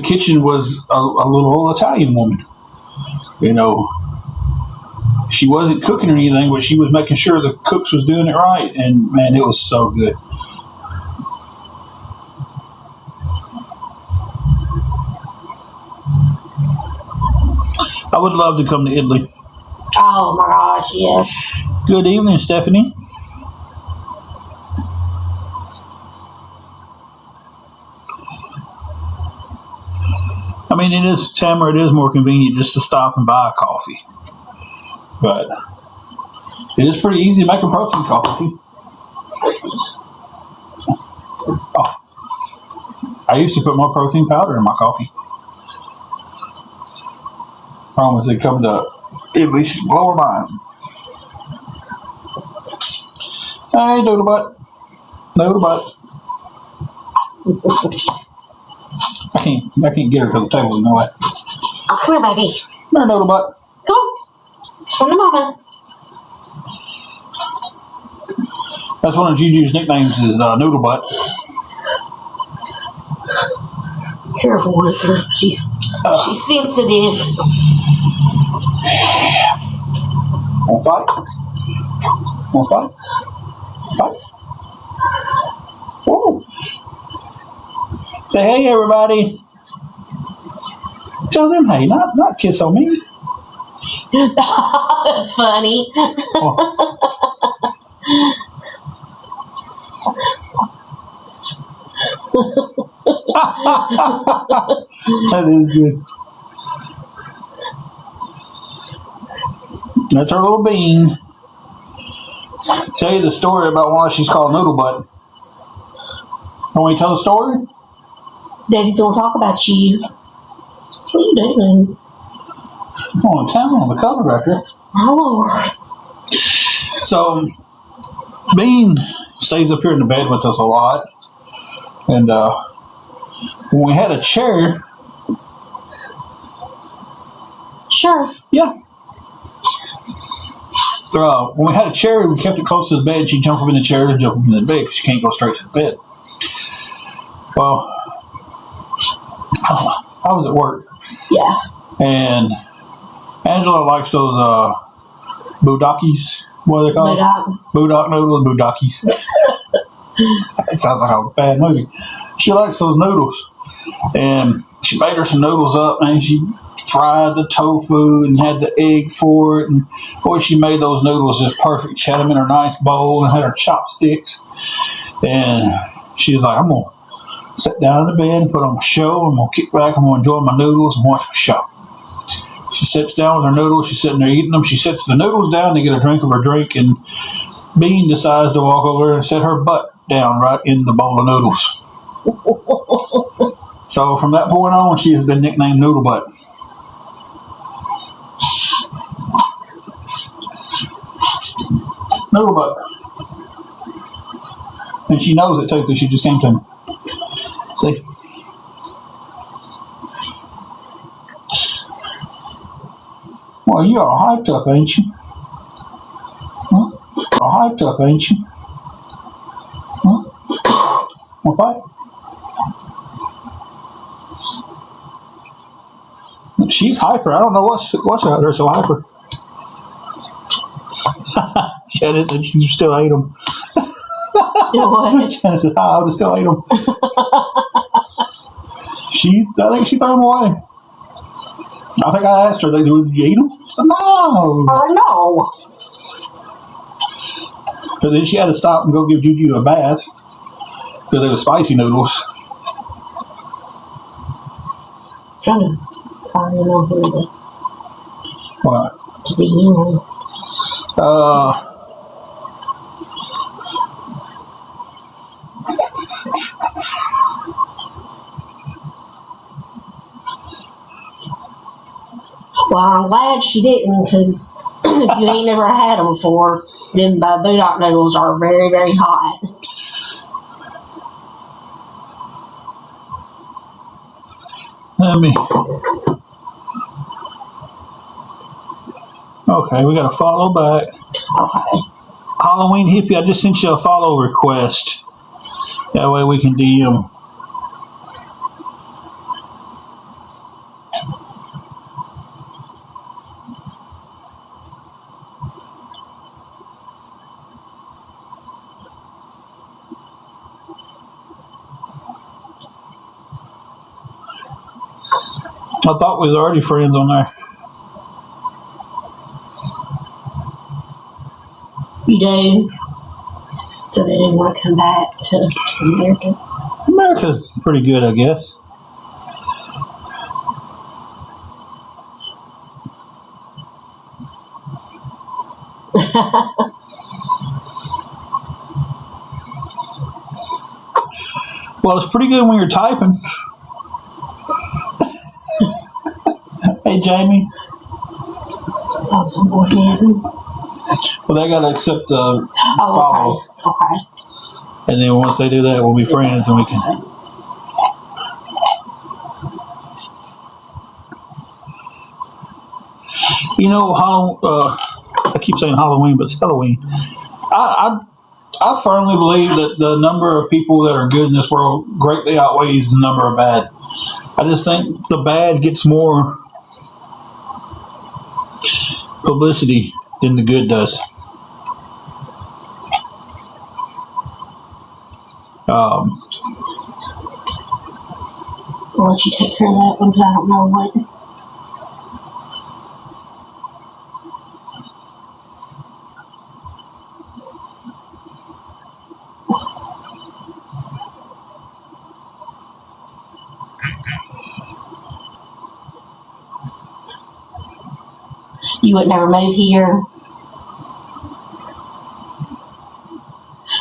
kitchen was a little old Italian woman. You know, she wasn't cooking or anything, but she was making sure the cooks was doing it right. And man, it was so good. I would love to come to Italy. Oh my gosh, yes. Good evening, Stephanie. I mean, it is, Tamara, it is more convenient just to stop and buy a coffee. But it is pretty easy to make a protein coffee, too. Oh. I used to put more protein powder in my coffee. Problem is, it comes to at least lower mine. Hey, Doodle Butt. Doodle Butt. I can't get her because the table's in the way. Oh, come here, baby. Come here, Doodle Butt. Come on. Come to mama. That's one of Juju's nicknames is Noodle Butt. Careful with her. She's sensitive. Want to fight? Want to fight? Fight. Whoa. Say hey, everybody. Tell them hey, not kiss on me. That's funny. Oh. That is good. That's her little Bean. Tell you the story about why she's called Noodle Butt. Can we tell the story? Daddy's gonna talk about you. What are you doing? I'm on town on the cover right there. Oh Lord. So, Bean stays up here in the bed with us a lot. And when we had a chair, Sure. yeah. So, when we had a chair, we kept it close to the bed. She'd jump up in the chair and jump up in the bed because she can't go straight to the bed. Well, I was at work. Yeah. And Angela likes those boudakis. What are they called? Boudak noodles, boudakis. It sounds like a bad movie. She likes those noodles. And she made her some noodles up, and she fried the tofu and had the egg for it. And boy, she made those noodles just perfect. She had them in her nice bowl and had her chopsticks. And she was like, I'm going to sit down in the bed and put on a show. I'm going to kick back. I'm going to enjoy my noodles and watch my show. She sits down with her noodles. She's sitting there eating them. She sets the noodles down to get a drink of her drink, and Bean decides to walk over there and set her butt down right in the bowl of noodles. So from that point on, she has been nicknamed Noodle Butt. Noodle Butt. And she knows it too because she just came to me. See? Well, you are hyped up, ain't you? Huh? You're hyped up, ain't you? Huh? Want to fight? She's hyper. I don't know what's out there so hyper. Shannon said she still ate them. Do what? Shannon said, I would have still ate them. I think she threw them away. I think I asked her, did you eat them? She said, no. No. So then she had to stop and go give Juju a bath because they were spicy noodles. Trying to find them over the What? to the end. Well, I'm glad she didn't, because if you ain't never had them before, then Boudak noodles are very, very hot. Okay, we got to follow back. Okay. Halloween Hippie, I just sent you a follow request. That way we can DM. I thought we was already friends on there. You do? So they didn't want to come back to America? America's pretty good, I guess. Well, it's pretty good when you're typing. Hey, Jamie. Oh, some more hidden. Well, they got to accept the Oh, follow. okay. And then once they do that, we'll be friends and we can. You know, I keep saying Halloween, but it's Halloween. I firmly believe that the number of people that are good in this world greatly outweighs the number of bad. I just think the bad gets more publicity than the good does. I'll let you take care of that one, because I don't know what. You would never move here.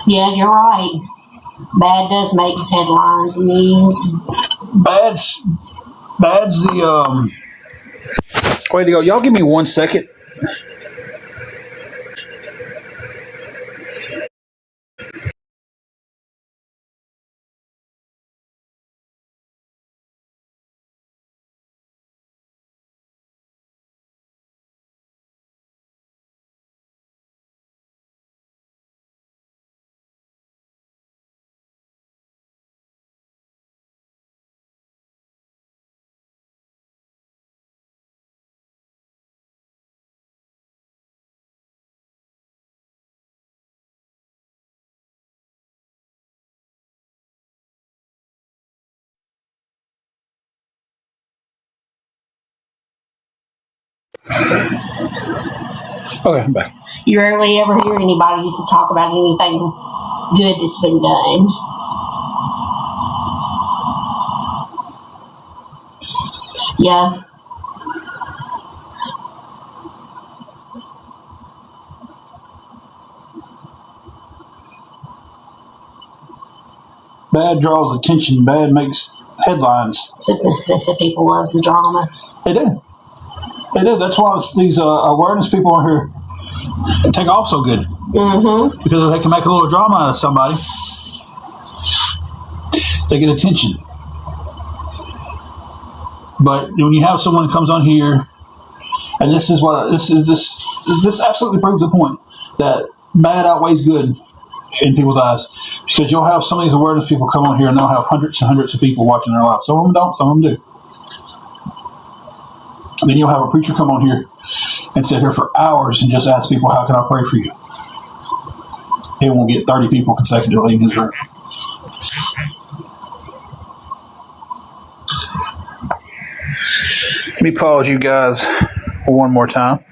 Yeah, you're right. Bad does make headlines and news. Bad's the way to go. Y'all give me 1 second. Okay, I'm back. You rarely ever hear anybody used to talk about anything good that's been done. Yeah. Bad draws attention. Bad makes headlines. They said people love the drama. They do. They do. That's why these awareness people on here take off so good. Mm-hmm. Because if they can make a little drama out of somebody, they get attention. But when you have someone who comes on here, and this absolutely proves the point that bad outweighs good in people's eyes, because you'll have some of these awareness people come on here and they'll have hundreds and hundreds of people watching their live. Some of them don't, some of them do. And then you'll have a preacher come on here and sit here for hours and just ask people, how can I pray for you? He won't get 30 people consecutively in his room. Let me pause you guys one more time.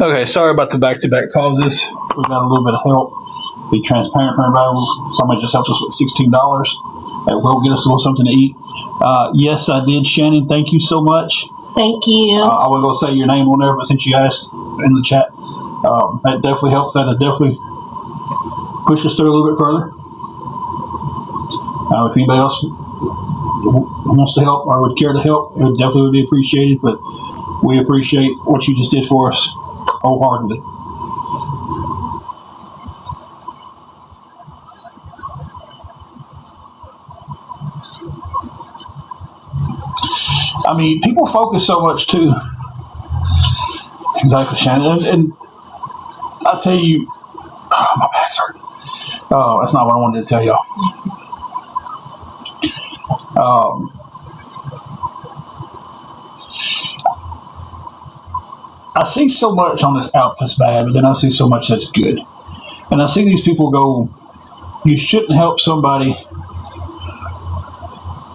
Okay, sorry about the back-to-back causes. We got a little bit of help. Be transparent for everybody. Somebody just helped us with $16. That will get us a little something to eat. Yes, I did, Shannon. Thank you so much. Thank you. I wasn't going to say your name on there, but since you asked in the chat, that definitely helps. That definitely push us through a little bit further. If anybody else wants to help or would care to help, it definitely would be appreciated. But we appreciate what you just did for us wholeheartedly. I mean, people focus so much too. Exactly, Shannon. And I tell you, oh, my back's hurting. Oh, that's not what I wanted to tell y'all. I see so much on this app that's bad, but then I see so much that's good. And I see these people go, you shouldn't help somebody.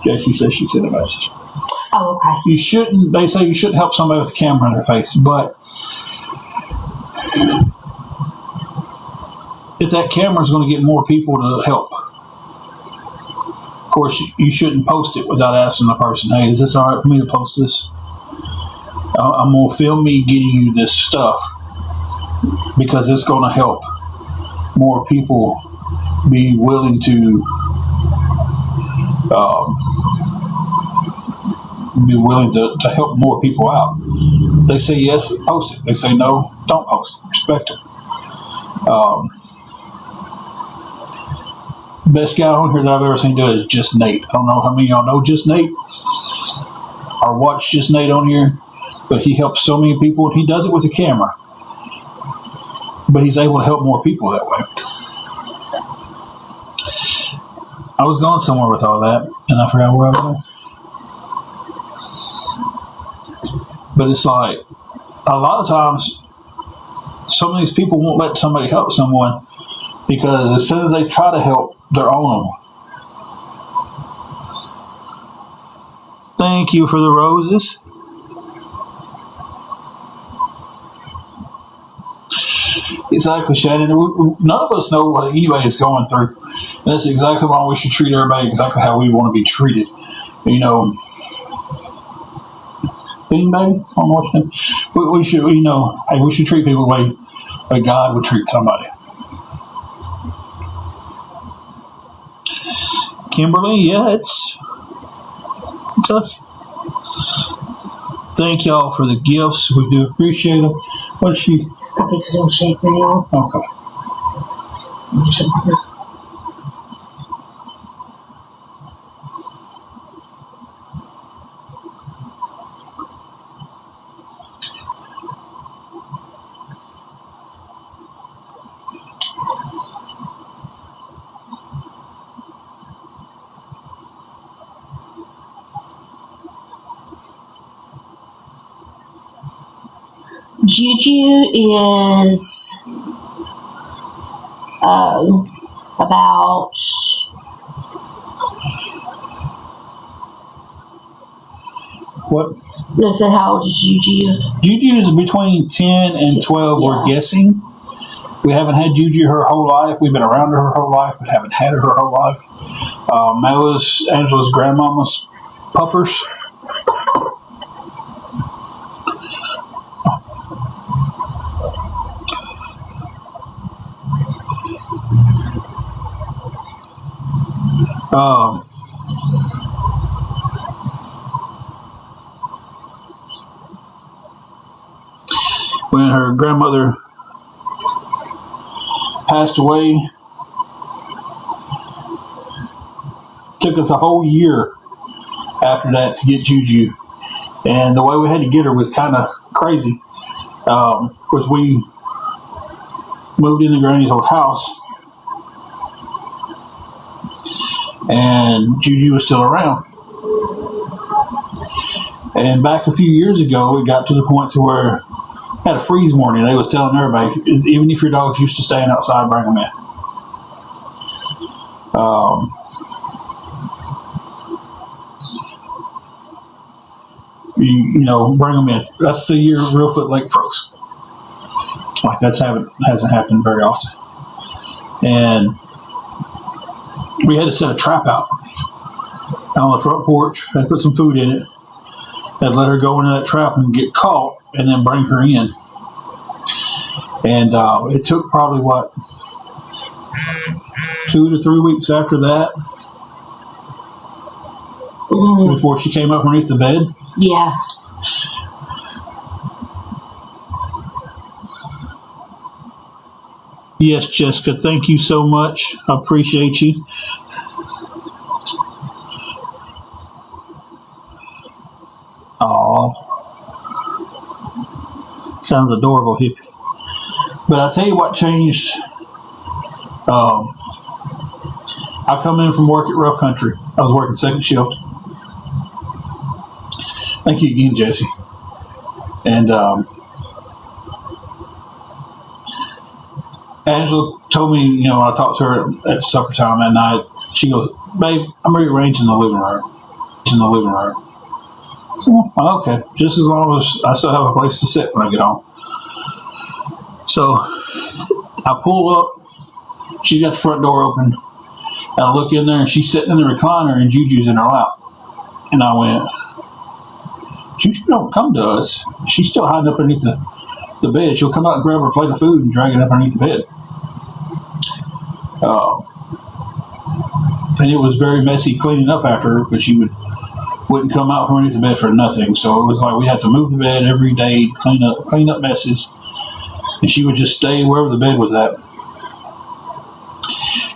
Jessie says she sent a message. Oh, okay. They say you shouldn't help somebody with a camera in their face, but if that camera is going to get more people to help, of course, you shouldn't post it without asking the person, hey, is this all right for me to post this? I'm going to film me getting you this stuff because it's going to help more people be willing to be willing to help more people out. They say yes, post it. They say no, don't post it. Respect it. Best guy on here that I've ever seen do it is Just Nate. I don't know how many of y'all know Just Nate or watch Just Nate on here, but he helps so many people. He does it with the camera, but he's able to help more people that way. I was going somewhere with all that, and I forgot where I was going. But it's like, a lot of times, some of these people won't let somebody help someone because as soon as they try to help, they're on them. Thank you for the roses. Exactly, Shannon. None of us know what anybody is going through. And that's exactly why we should treat everybody exactly how we want to be treated. You know, Bean Baby, I'm watching it. We should, you know, hey, we should treat people the way God would treat somebody. Kimberly, yeah, it's us. Thank y'all for the gifts. We do appreciate them. What's she? I think it's still shake now. Okay. Juju is about What? I said, how old is Juju? Juju is between 10 and 12, Yeah. we're guessing. We haven't had Juju her whole life. We've been around her whole life, but haven't had her whole life. That was Angela's grandmama's puppers. When her grandmother passed away, took us a whole year after that to get Juju. And the way we had to get her was kind of crazy. Because we moved into Granny's old house, and Juju was still around. And back a few years ago, it got to the point to where I had a freeze warning. They was telling everybody, even if your dog's used to staying outside, bring them in. You know, bring them in. That's the year Reelfoot Lake froze. Like hasn't happened very often. And we had to set a trap out on the front porch. I put some food in it. I'd let her go into that trap and get caught, and then bring her in. And it took probably 2 to 3 weeks after that before she came up underneath the bed. Yeah. Yes, Jessica, thank you so much. I appreciate you. Aw. Sounds adorable, hippie. But I'll tell you what changed. I come in from work at Rough Country. I was working second shift. Thank you again, Jesse. And Angela told me, you know, when I talked to her at supper time that night, she goes, "Babe, I'm rearranging the living room." So, okay, just as long as I still have a place to sit when I get home. So I pull up. She's got the front door open. And I look in there, and she's sitting in the recliner, and Juju's in her lap. And I went, "Juju don't come to us. She's still hiding up underneath the bed. She'll come out and grab her plate of food and drag it up underneath the bed." And it was very messy cleaning up after her because she wouldn't come out from underneath the bed for nothing. So it was like we had to move the bed every day, clean up messes, and she would just stay wherever the bed was at.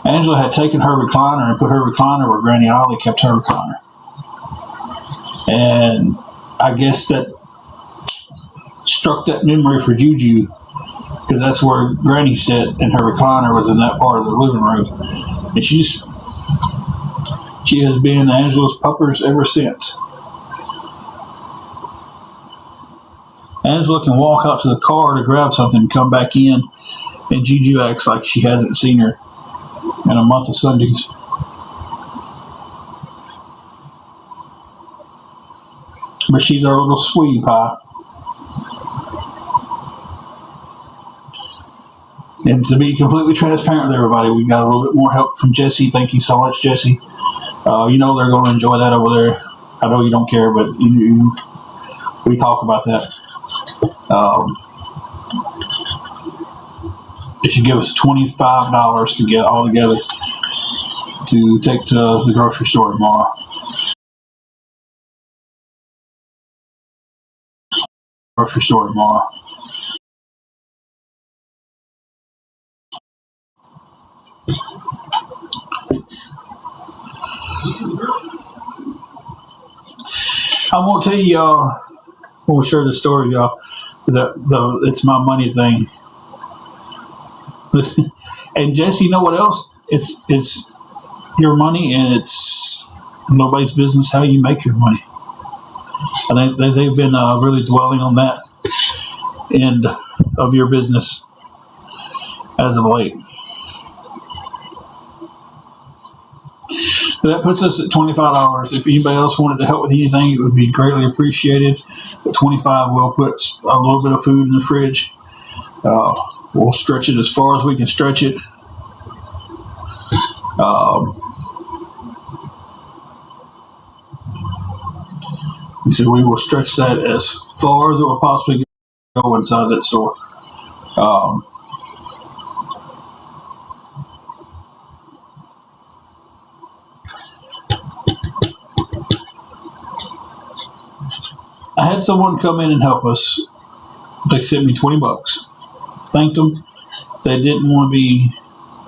Angela had taken her recliner and put her recliner where Granny Ollie kept her recliner. And I guess that struck that memory for Juju, because that's where Granny sat, and her recliner was in that part of the living room. And she has been Angela's puppers ever since. Angela can walk out to the car to grab something and come back in, and Juju acts like she hasn't seen her in a month of Sundays. But she's our little sweetie pie. And to be completely transparent with everybody, we got a little bit more help from Jesse. Thank you so much, Jesse. You know they're going to enjoy that over there. I know you don't care, but we talk about that. They should give us $25 to get all together to take to the grocery store tomorrow. Grocery store tomorrow. I won't tell you y'all when we share the story, y'all, that it's my money thing. And Jesse, you know what else? It's your money, and it's nobody's business how you make your money. And they've been really dwelling on that end of your business as of late. So that puts us at $25. If anybody else wanted to help with anything, it would be greatly appreciated. At $25, we'll put a little bit of food in the fridge. We'll stretch it as far as we can stretch it. So we will stretch that as far as it will possibly go inside that store. I had someone come in and help us. They sent me $20. Thanked them. They didn't want to be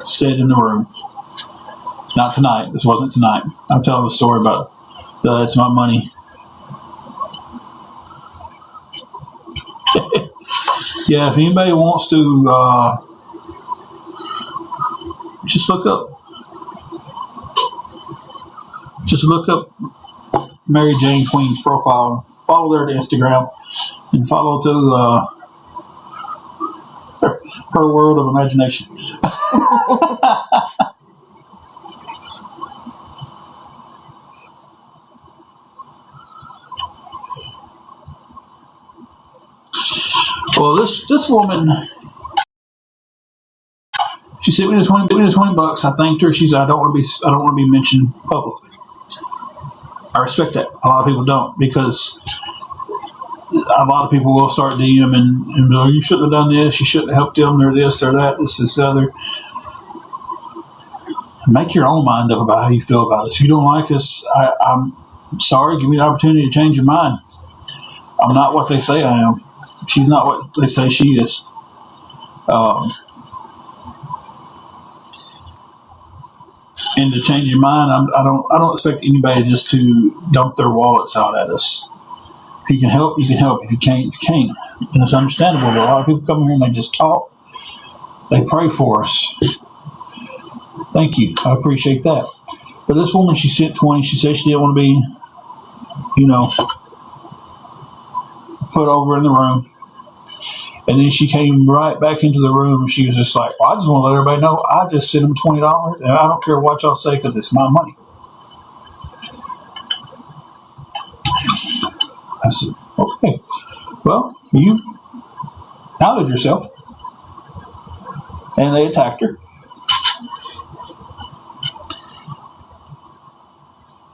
said in the room. Not tonight. This wasn't tonight. I'm telling the story about it's my money. Yeah, if anybody wants to, just look up Mary Jane Queen's profile. Follow her to Instagram and follow to her world of imagination. Well, this woman, she sent me the $20. I thanked her. She said, I don't want to be mentioned publicly. I respect that. A lot of people don't, because a lot of people will start DMing and be like, you shouldn't have done this. You shouldn't have helped them. They're this, they're that, this, the other. Make your own mind up about how you feel about us. If you don't like us, I'm sorry. Give me the opportunity to change your mind. I'm not what they say I am. She's not what they say she is. And to change your mind, I don't expect anybody just to dump their wallets out at us. If you can help, you can help. If you can't, you can't. And it's understandable. But a lot of people come here and they just talk. They pray for us. Thank you. I appreciate that. But this woman, she sent 20. She said she didn't want to be, put over in the room. And then she came right back into the room, and she was just like, well, I just want to let everybody know I just sent them $20, and I don't care what y'all say because it's my money. I said, okay. Well, you outed yourself. And they attacked her.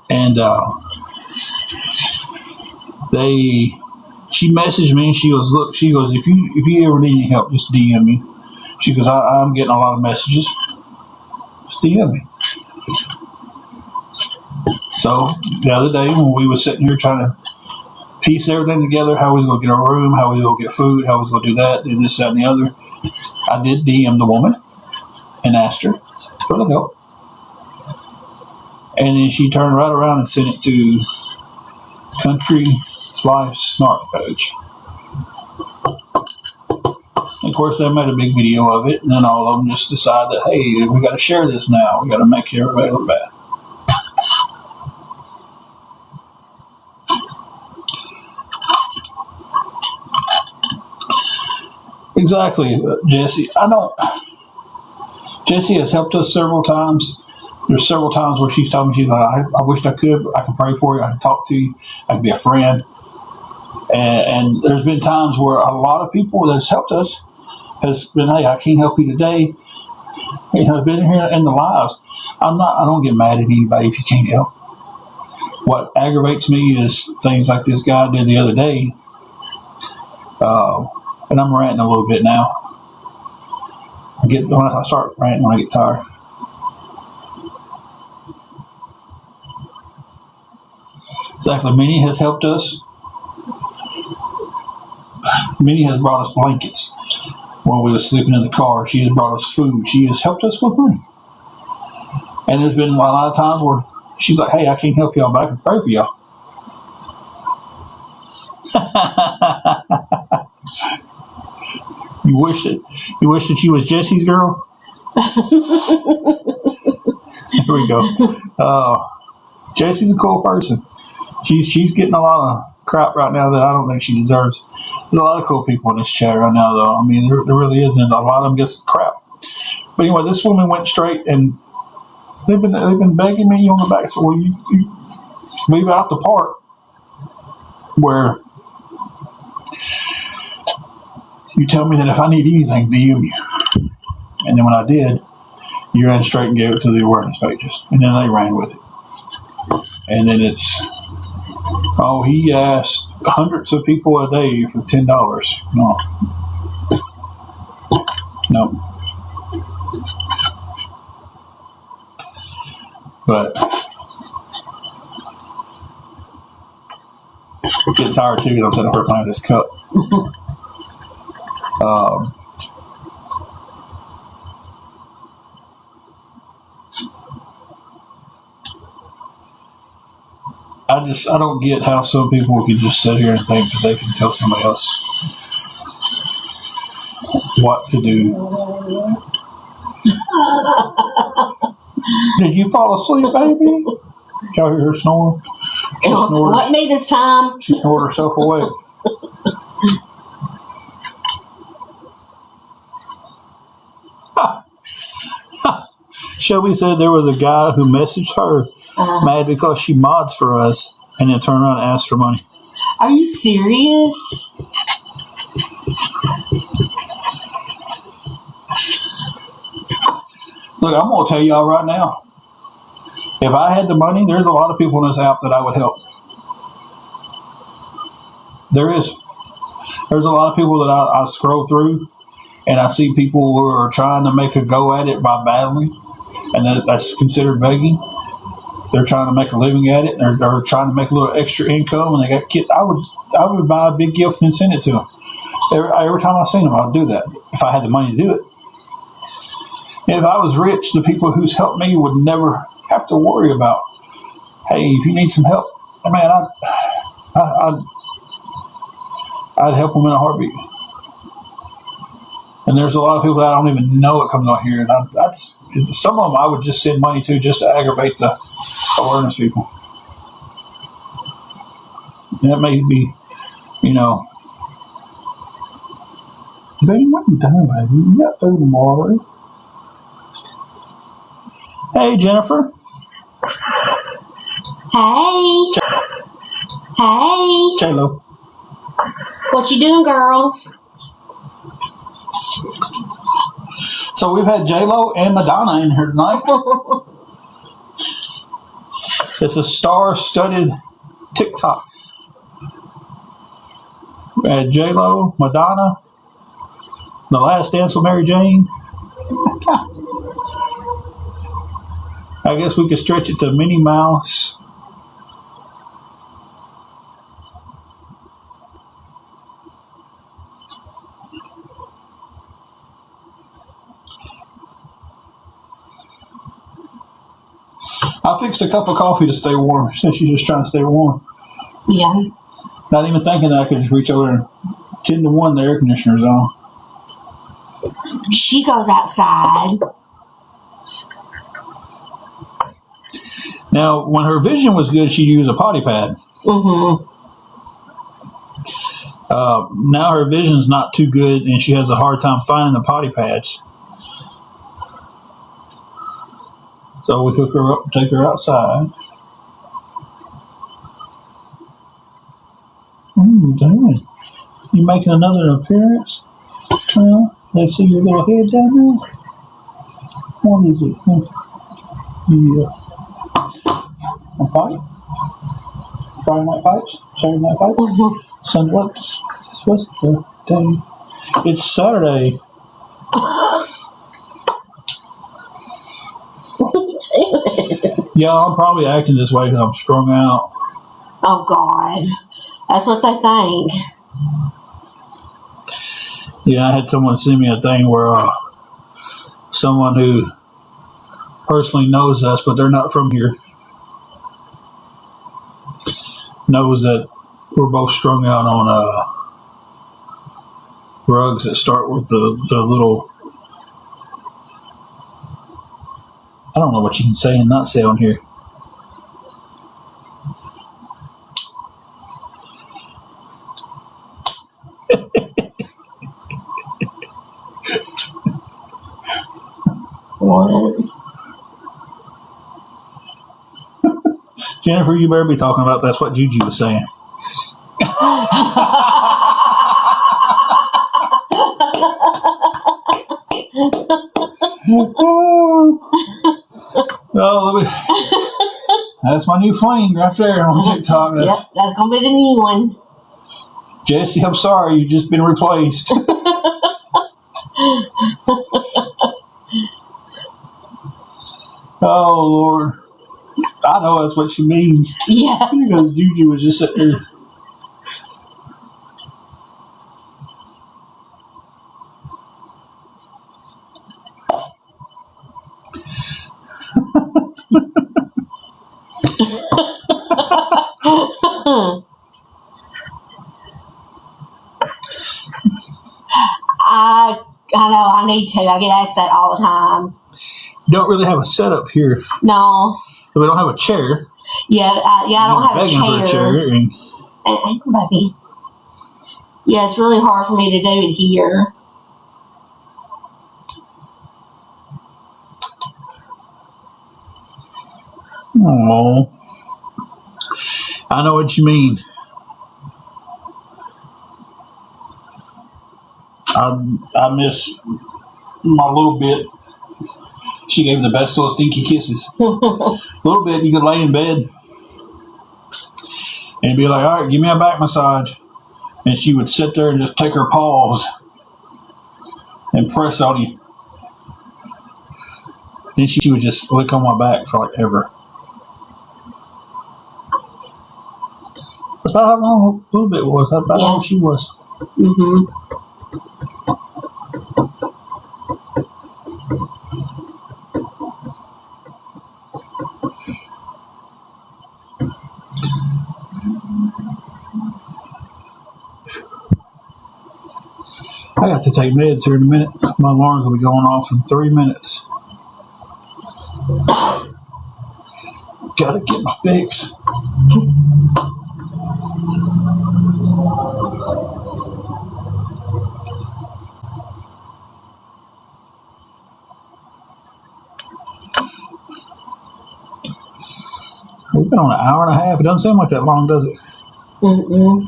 And she messaged me and she goes, if you ever need any help, just DM me. She goes, I'm getting a lot of messages. Just DM me. So the other day when we were sitting here trying to piece everything together, how we was going to get our room, how we was going to get food, how we was going to do that, and this, that, and the other, I did DM the woman and asked her for the help. And then she turned right around and sent it to Country Life Snark page. And of course, they made a big video of it, and then all of them just decided that, hey, we got to share this now. We got to make everybody look bad. Exactly, Jesse. Jesse has helped us several times. There's several times where she's told me, she's like, I wished I could. I can pray for you. I can talk to you. I can be a friend. And there's been times where a lot of people that's helped us has been, hey, I can't help you today. Been here in the lives. I don't get mad at anybody if you can't help. What aggravates me is things like this guy did the other day. And I'm ranting a little bit now. I start ranting when I get tired. Exactly. Minnie has helped us. Minnie has brought us blankets while we were sleeping in the car. She has brought us food. She has helped us with money. And there's been a lot of times where she's like, hey, I can't help y'all, but I can pray for y'all. You wish that you was Jesse's girl? Here we go. Jesse's a cool person. She's getting a lot of crap right now that I don't think she deserves. There's a lot of cool people in this chat right now, though. I mean, there really is, and a lot of them get crap. But anyway, this woman went straight, and they've been begging me on the back. So, well, you leave out the part where you tell me that if I need anything, DM you. And then when I did, you ran straight and gave it to the awareness pages. And then they ran with it. And then it's, oh, he asked hundreds of people a day for $10. No. But I'm getting tired too because I'm sitting here playing with this cup. I don't get how some people can just sit here and think that they can tell somebody else what to do. Did you fall asleep, baby? Did y'all hear her snoring? She snored. Wasn't me this time. She snored herself awake. Shelby said there was a guy who messaged her mad because she mods for us and then turned around and asked for money. Are you serious? Look, I'm going to tell y'all right now. If I had the money, there's a lot of people in this app that I would help. There's a lot of people that I scroll through and I see people who are trying to make a go at it by battling, and that's considered begging. They're trying to make a living at it. They're trying to make a little extra income, and they got kids. I would buy a big gift and send it to them. Every time I seen them, I'd do that if I had the money to do it. And if I was rich, the people who's helped me would never have to worry about, hey, if you need some help, man, I'd help them in a heartbeat. And there's a lot of people that I don't even know it comes on here, and some of them I would just send money to just to aggravate the awareness people. And that may be, baby, what you done, baby? You got food tomorrow. Hey, Jennifer. Hey. Hey. J-Lo. What you doing, girl? So we've had J-Lo and Madonna in here tonight. It's a star-studded TikTok. We had J-Lo, Madonna, The Last Dance with Mary Jane. I guess we could stretch it to Minnie Mouse, I fixed a cup of coffee to stay warm. She said she's just trying to stay warm. Yeah. Not even thinking that I could just reach over and 10 to 1 the air conditioner's on. She goes outside. Now, when her vision was good, she'd use a potty pad. Mm-hmm. Now her vision's not too good, and she has a hard time finding the potty pads. So we hook her up and take her outside. What are you doing? You making another appearance? Let's see your little head down there. What is it? Yeah. A fight? Friday night fights? Saturday night fights? Mm-hmm. Sunday, what's the day? It's Saturday. What are you doing? Yeah, I'm probably acting this way because I'm strung out. Oh, God. That's what they think. Yeah, I had someone send me a thing where someone who personally knows us, but they're not from here, knows that we're both strung out on rugs that start with the little, I don't know what you can say and not say on here. What? Jennifer, you better be talking about that's what Juju was saying. That's my new flame right there on TikTok. Yep, that's going to be the new one. Jesse, I'm sorry, you've just been replaced. Oh, Lord. I know that's what she means. Yeah. Because Juju was just sitting there. I know, I need to. I get asked that all the time. Don't really have a setup here. No. We don't have a chair. Yeah, I don't have a begging for a chair. And, baby. Yeah, it's really hard for me to do it here. Oh, I know what you mean. I miss my little bit. She gave me the best little stinky kisses. A little bit, you could lay in bed and be like, all right, give me a back massage. And she would sit there and just take her paws and press on you. Then she would just lick on my back for like ever. That's about how long a little bit was. That's about how long she was. Mm-hmm. I got to take meds here in a minute. My alarm's will be going off in 3 minutes. Gotta get my fix. We've been on an hour and a half. It doesn't seem like that long, does it? Mm-mm.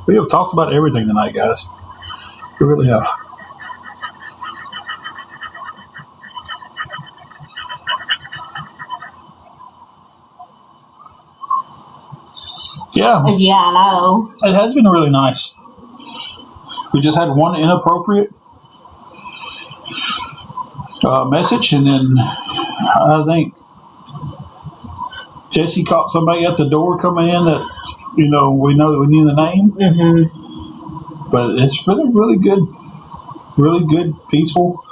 We have talked about everything tonight, guys. We really have. Yeah, Yeah, I know. it has been really nice. We just had one inappropriate message, and then I think Jesse caught somebody at the door coming in that, we know that we knew the name. Mm-hmm. But it's really, really good, peaceful.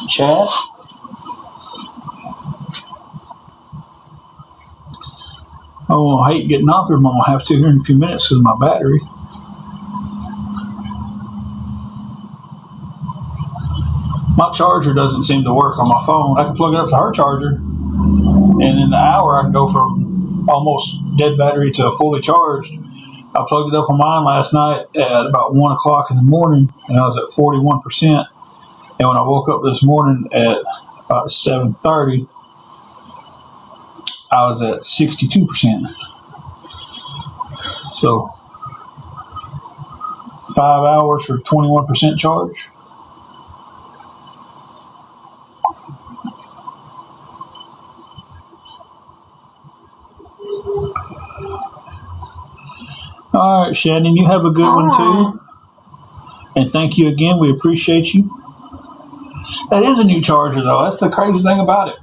chat. Oh, I hate getting off here, but I'm going to have to here in a few minutes because of my battery. My charger doesn't seem to work on my phone. I can plug it up to her charger, and in an hour I can go from almost dead battery to fully charged. I plugged it up on mine last night at about 1 o'clock in the morning, and I was at 41%. And when I woke up this morning at about 7:30, I was at 62%. So 5 hours for 21% charge. All right, Shannon, you have a good one too. And thank you again. We appreciate you. That is a new charger, though. That's the crazy thing about it.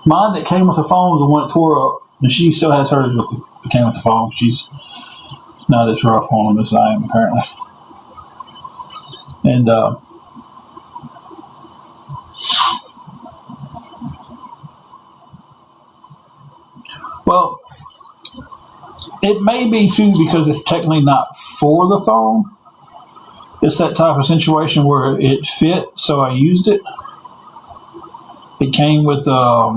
Mine that came with the phone, the one that tore up, and she still has hers with that came with the phone. She's not as rough on them as I am currently. And well, it may be too because it's technically not for the phone. It's that type of situation where it fit, so I used it. It came with, I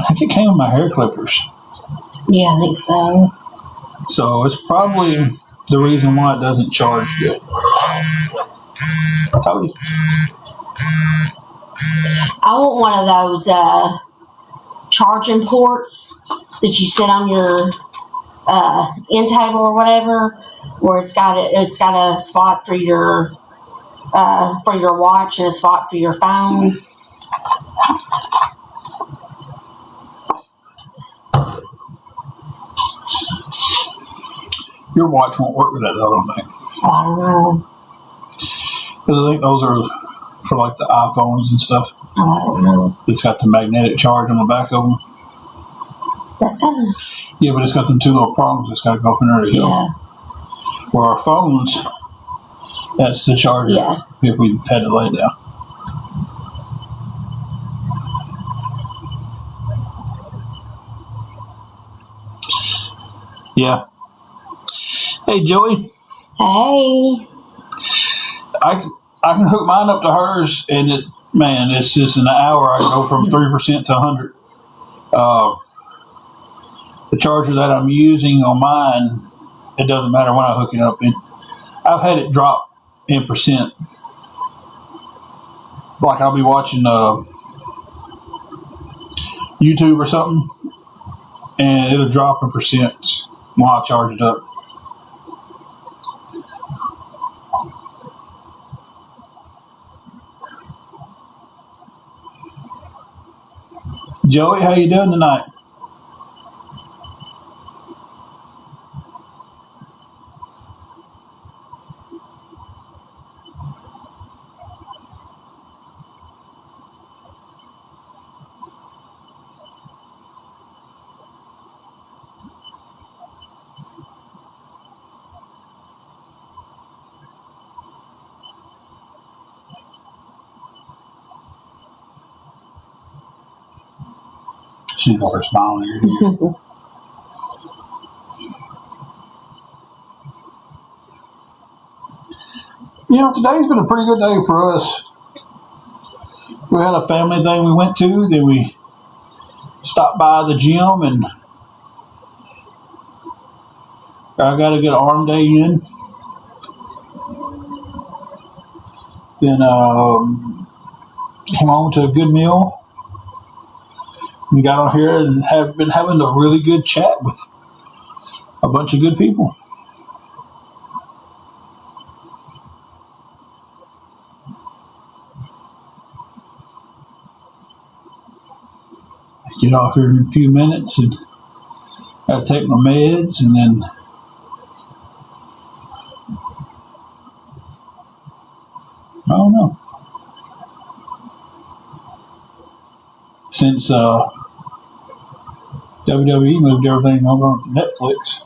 think it came with my hair clippers. Yeah, I think so. So it's probably the reason why it doesn't charge good. I told you. I want one of those charging ports that you sit on your end table or whatever, where it's got a spot for your watch and a spot for your phone. Your watch won't work with that, though, I don't think. I don't know. Because I think those are for like the iPhones and stuff. I don't know. It's got the magnetic charge on the back of them. That's kind of... Yeah, but it's got them two little prongs that's got to go up in there to hill. Yeah. For our phones, that's the charger. Yeah. If we had to lay it down. Yeah. Hey, Joey. Hey. I can hook mine up to hers, and it's just in an hour I go from 3% to 100. The charger that I'm using on mine, it doesn't matter when I hook it up. I've had it drop in percent. Like I'll be watching YouTube or something, and it'll drop in percent while I charge it up. Joey, how you doing tonight? She's over smiling here. You know, today's been a pretty good day for us. We had a family thing we went to. Then we stopped by the gym, and I got a good arm day in. Then came home to a good meal. We got on here and have been having a really good chat with a bunch of good people. Get off here in a few minutes and gotta take my meds, and then I don't know. Since WWE moved everything over to Netflix,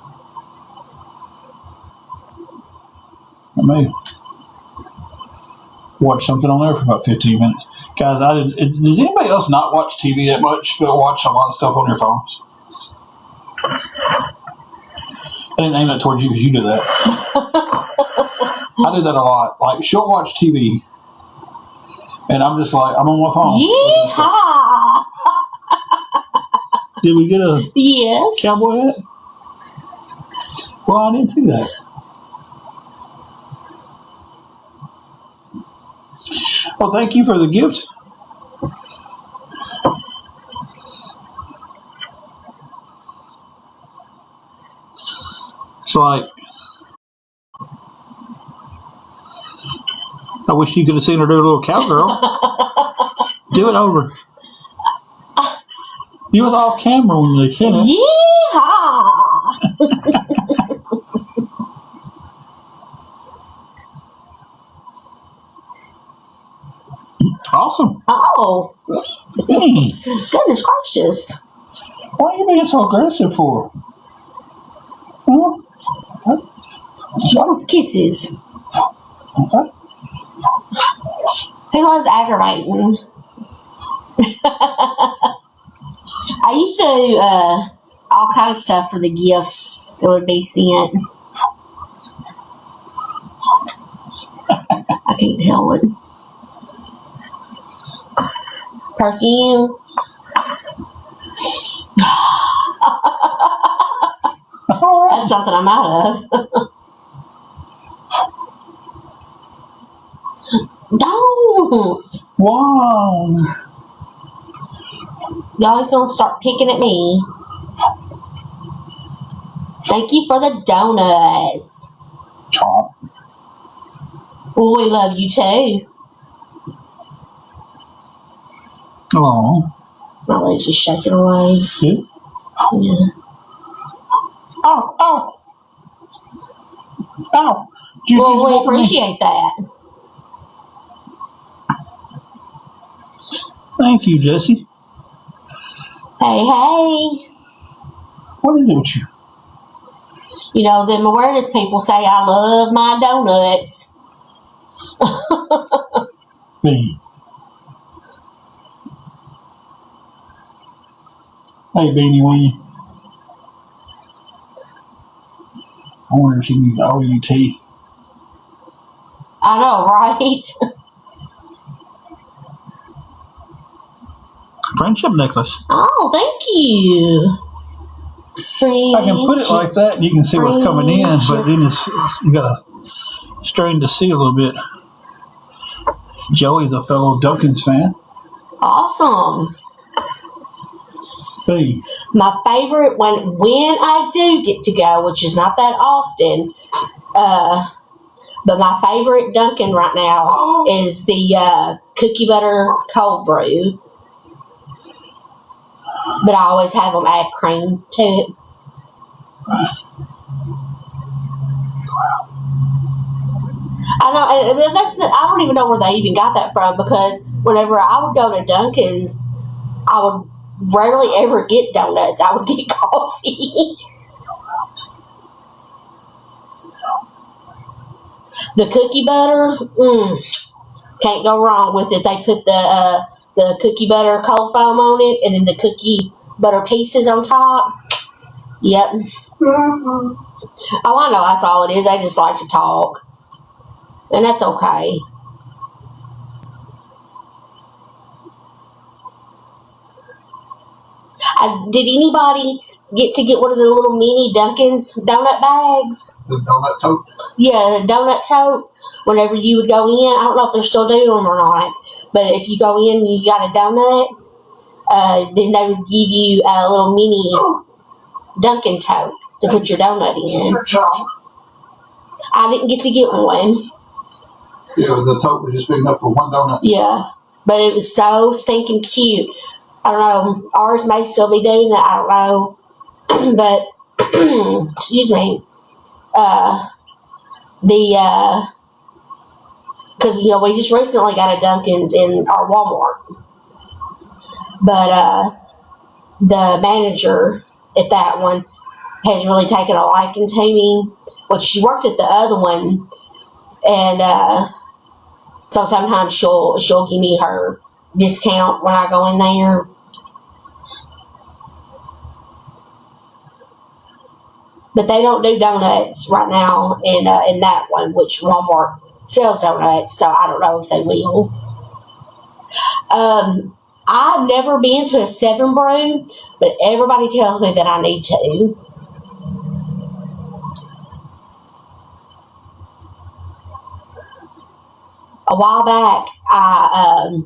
me watch something on there for about 15 minutes. Guys, does anybody else not watch TV that much, but watch a lot of stuff on your phones? I didn't aim that towards you because you do that. I do that a lot. Like, she'll watch TV, and I'm just like, I'm on my phone. Yeehaw! Did we get a Yes. cowboy hat? Well, I didn't see that. Well, thank you for the gift. It's like, I wish you could have seen her do a little cowgirl. Do it over. You was off camera when they sent it. Yeehaw! Awesome. Oh, Hmm. goodness gracious. Why are you being so aggressive for? Hmm? He wants kisses. Okay. He loves aggravating. I used to do all kind of stuff for the gifts that would be sent. I can't help it. Perfume. That's something I'm out of. Don't. Wow. Y'all always gonna start picking at me. Thank you for the donuts. Chomp. Well, we love you too. Oh. My leg's just shaking away. Yeah. Yeah. Ow, ow. Ow. Did you Well, just we walk me? appreciate that. Thank you, Jesse. Hey, hey. What is it with you? You know, them awareness people say I love my donuts. Me. Hey, Beanie Weenie. I wonder if she needs OUT. I know, right? Friendship necklace. Oh, thank you. I can put it like that and you can see what's coming in, but then you gotta strain to see a little bit. Joey's a fellow Dunkins fan. Awesome. Hey, My favorite when I do get to go, which is not that often, but my favorite Dunkin' right now is the cookie butter cold brew. But I always have them add cream to it. I know, and I don't even know where they even got that from, because whenever I would go to Dunkin's, I would rarely ever get donuts. I would get coffee. The cookie butter, can't go wrong with it. They put the cookie butter cold foam on it, and then the cookie butter pieces on top. Yep. Oh, I know that's all it is. They just like to talk. And that's okay. Did anybody get one of the little mini Dunkin's donut bags? the donut tote. Yeah, the donut tote. Whenever you would go in, I don't know if they're still doing them or not, but if you go in and you got a donut, then they would give you a little mini Dunkin' tote to put your donut in. I didn't get to get one. Yeah, the tote was just big enough for one donut. Yeah, but it was so stinking cute. I don't know. Ours may still be doing it. I don't know. But, excuse me. Because, we just recently got a Dunkin's in our Walmart. But the manager at that one has really taken a liking to me. Well, she worked at the other one And so sometimes she'll give me her discount when I go in there. But they don't do donuts right now in that one, which Walmart sells donuts, so I don't know if they will. I've never been to a Seven Brew, but everybody tells me that I need to. A while back, I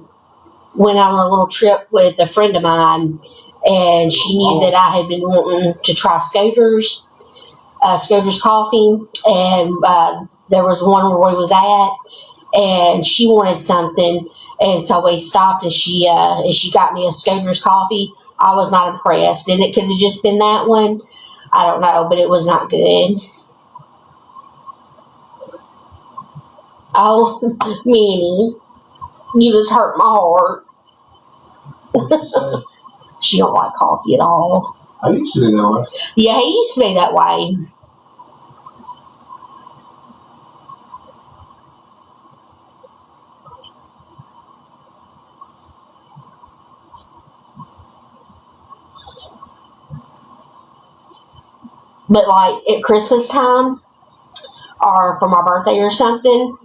went on a little trip with a friend of mine, and she knew that I had been wanting to try Scooters Coffee, and there was one where we was at, and she wanted something, and so we stopped, and she got me a Scooters Coffee. I was not impressed, and it could have just been that one. I don't know, but it was not good. Oh, Minnie, you just hurt my heart. She don't like coffee at all. I used to be that way. Yeah, he used to be that way. But like at Christmas time or for my birthday or something,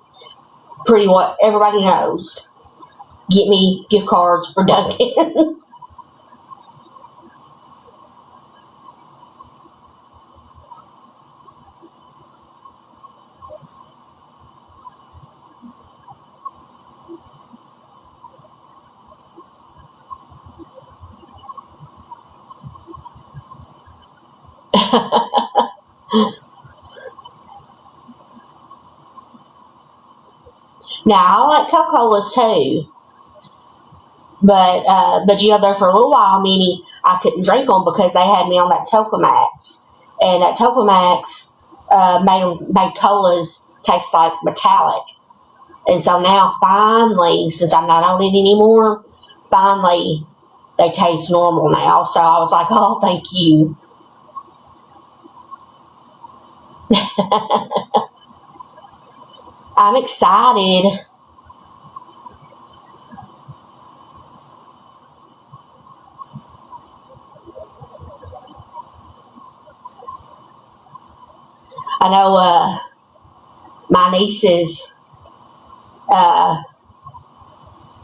pretty what everybody knows. Get me gift cards for Dunkin'. Now I like Coca-Colas too, but you know, there for a little while, Minnie, I couldn't drink them because they had me on that Topamax, and that Topamax made colas taste like metallic, and so now finally, since I'm not on it anymore, finally they taste normal now. So I was like, oh, thank you. I'm excited. I know my nieces,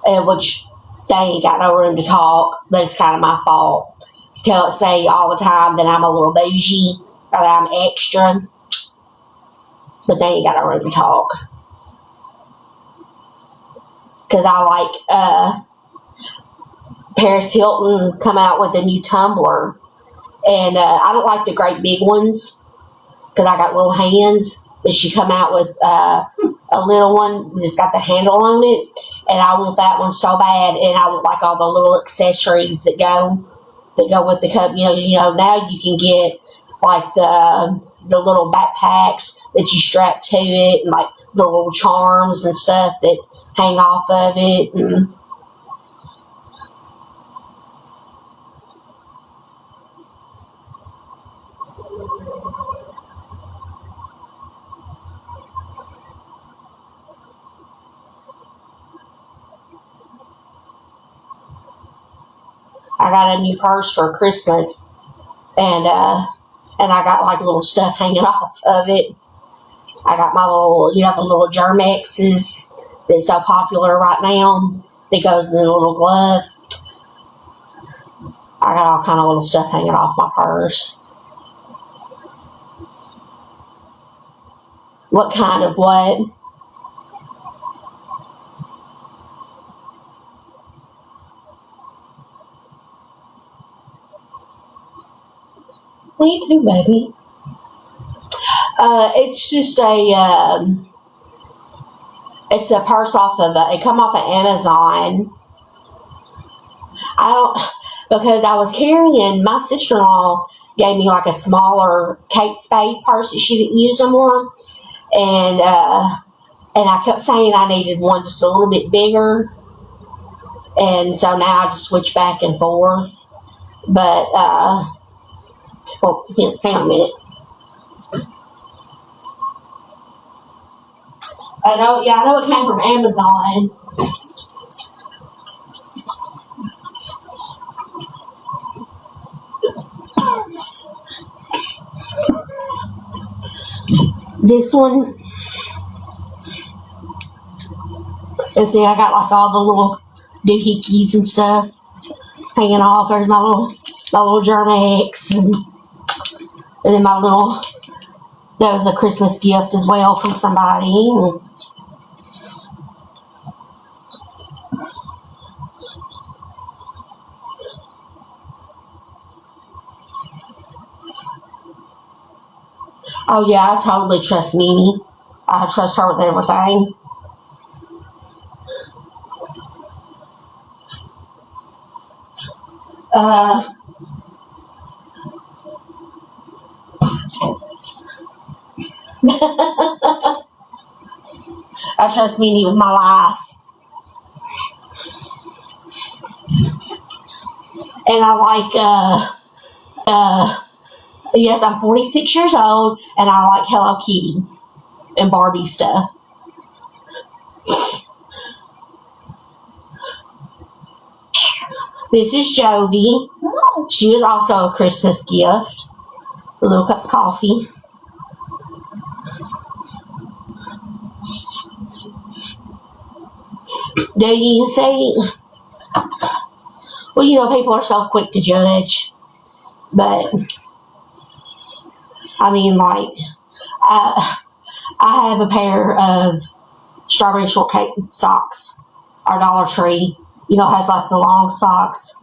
which they ain't got no room to talk, but it's kind of my fault. Say all the time that I'm a little bougie or that I'm extra, but they ain't got no room to talk. Because I like Paris Hilton come out with a new tumbler, and I don't like the great big ones because I got little hands, but she come out with a little one that's got the handle on it, and I want that one so bad, and I want like all the little accessories that go with the cup. You know now you can get like the little backpacks that you strap to it, and like the little charms and stuff that hang off of it. And I got a new purse for Christmas, and I got like little stuff hanging off of it. I got my little, the little Germexes that's so popular right now that goes in the little glove. I got all kind of little stuff hanging off my purse. What kind of what? What do you do, baby? It's just it's a purse it come off of Amazon. Because I was carrying, my sister-in-law gave me like a smaller Kate Spade purse that she didn't use no more. And I kept saying I needed one just a little bit bigger. And so now I just switch back and forth. But, hang on a minute. I know. Yeah, I know it came from Amazon. This one. And see, I got like all the little doohickeys and stuff hanging off. There's my little Germex, and then my little. That was a Christmas gift as well from somebody. Oh yeah, I totally trust Mimi. I trust her with everything. I trust Mimi with my life. And I like, yes, I'm 46 years old, and I like Hello Kitty and Barbie stuff. This is Jovi. She was also a Christmas gift. A little cup of coffee. Do you see? Well, you know, people are so quick to judge. But, I mean, like, I have a pair of strawberry shortcake socks. Our Dollar Tree, you know, has like the long socks.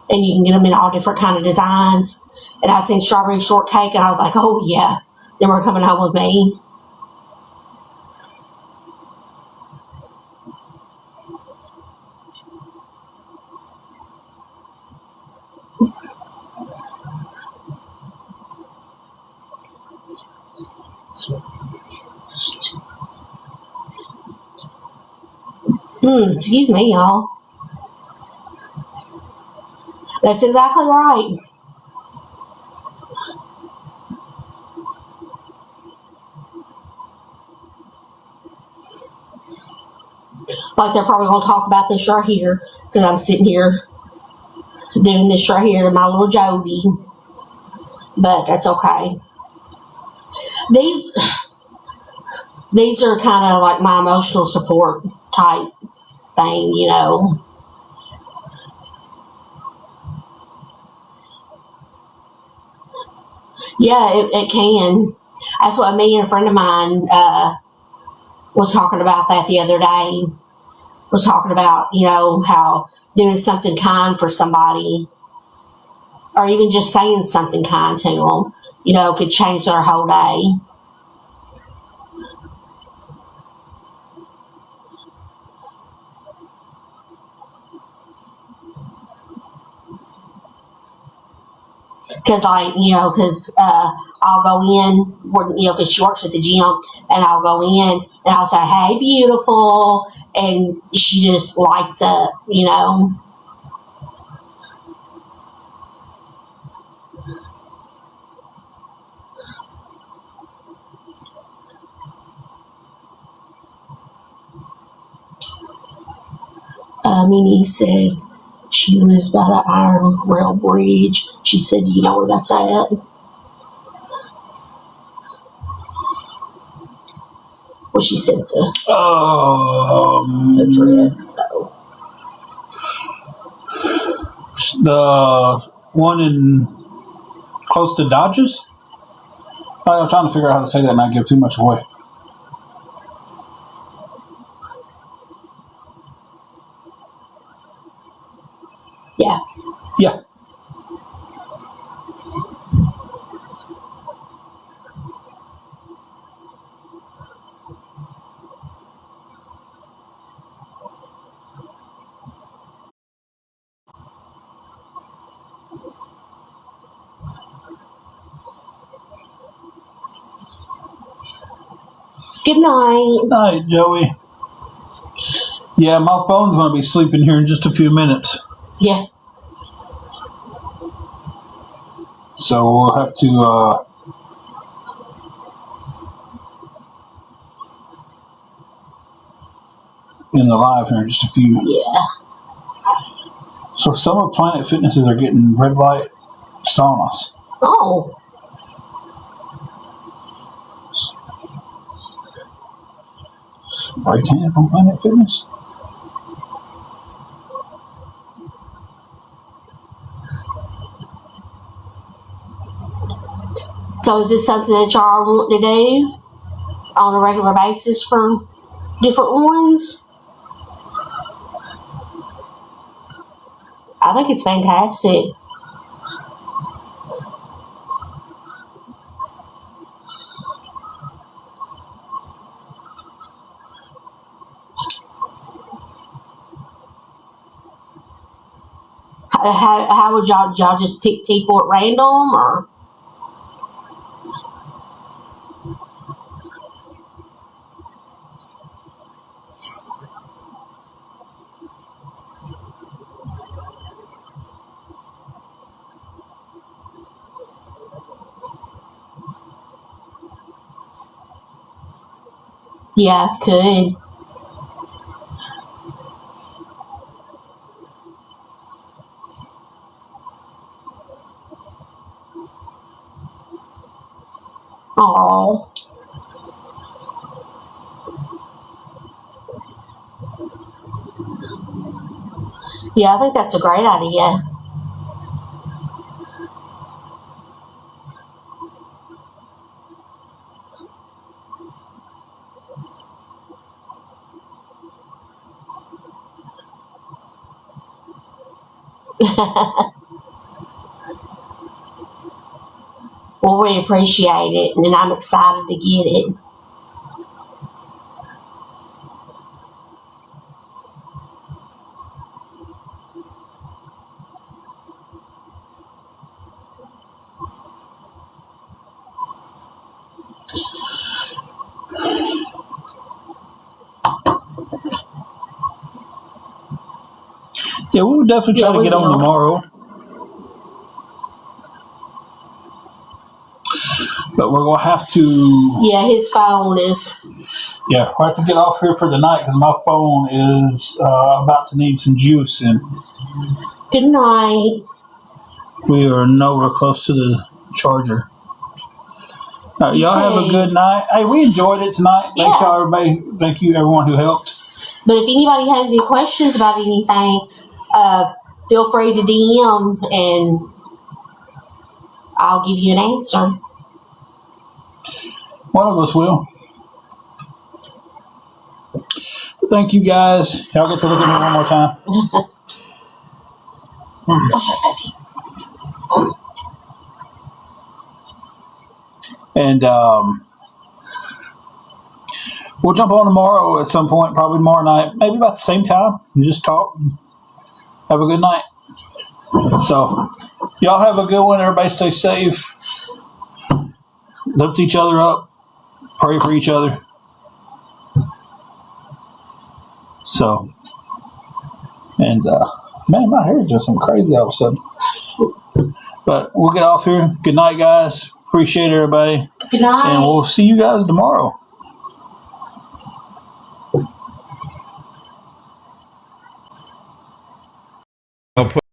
And you can get them in all different kind of designs. And I seen strawberry shortcake, and I was like, oh, yeah. Then we're coming home with me. Excuse me, y'all. That's exactly right. Like they're probably going to talk about this right here because I'm sitting here doing this right here to my little Jovi. But that's okay. These are kind of like my emotional support type thing, you know. Yeah, it can. That's what me and a friend of mine was talking about that the other day. Was talking about, you know, how doing something kind for somebody, or even just saying something kind to them, you know, could change their whole day. Because, like, you know, I'll go in, you know, because she works at the gym, and I'll go in and I'll say, hey, beautiful, and she just lights up, you know. Mimi said she lives by the Iron Rail Bridge. She said, you know where that's at? Well, she said the address, so. The one in close to Dodges? I'm trying to figure out how to say that and not give too much away. Yeah. Yeah. Good night. Good night, Joey. Yeah, my phone's going to be sleeping here in just a few minutes. Yeah. So we'll have to in the live here in just a few. Yeah. So some of Planet Fitnesses are getting red light saunas. Oh. Right hand from Planet Fitness. So is this something that y'all want to do on a regular basis for different ones? I think it's fantastic. How would y'all just pick people at random, or? Yeah, could. Oh. Yeah, I think that's a great idea. Well, we appreciate it, and I'm excited to get it. Yeah, we would definitely try Yeah, to we get on will. tomorrow. But we're going to have to, Yeah, his phone is. yeah, we'll have to get off here for the night because my phone is about to need some juice, and Good night. we are nowhere close to the charger. All right, y'all have a good night. Hey, we enjoyed it tonight. Thank Yeah. y'all, everybody. Thank you, everyone who helped. But if anybody has any questions about anything, feel free to DM and I'll give you an answer. One of us will. Thank you, guys. Y'all get to look at me one more time. And we'll jump on tomorrow at some point, probably tomorrow night, maybe about the same time. And just talk. And have a good night. So, y'all have a good one. Everybody stay safe. Lift each other up. Pray for each other. So, and man, my hair is doing something crazy all of a sudden. But we'll get off here. Good night, guys. Appreciate everybody. Good night. And we'll see you guys tomorrow. I'll put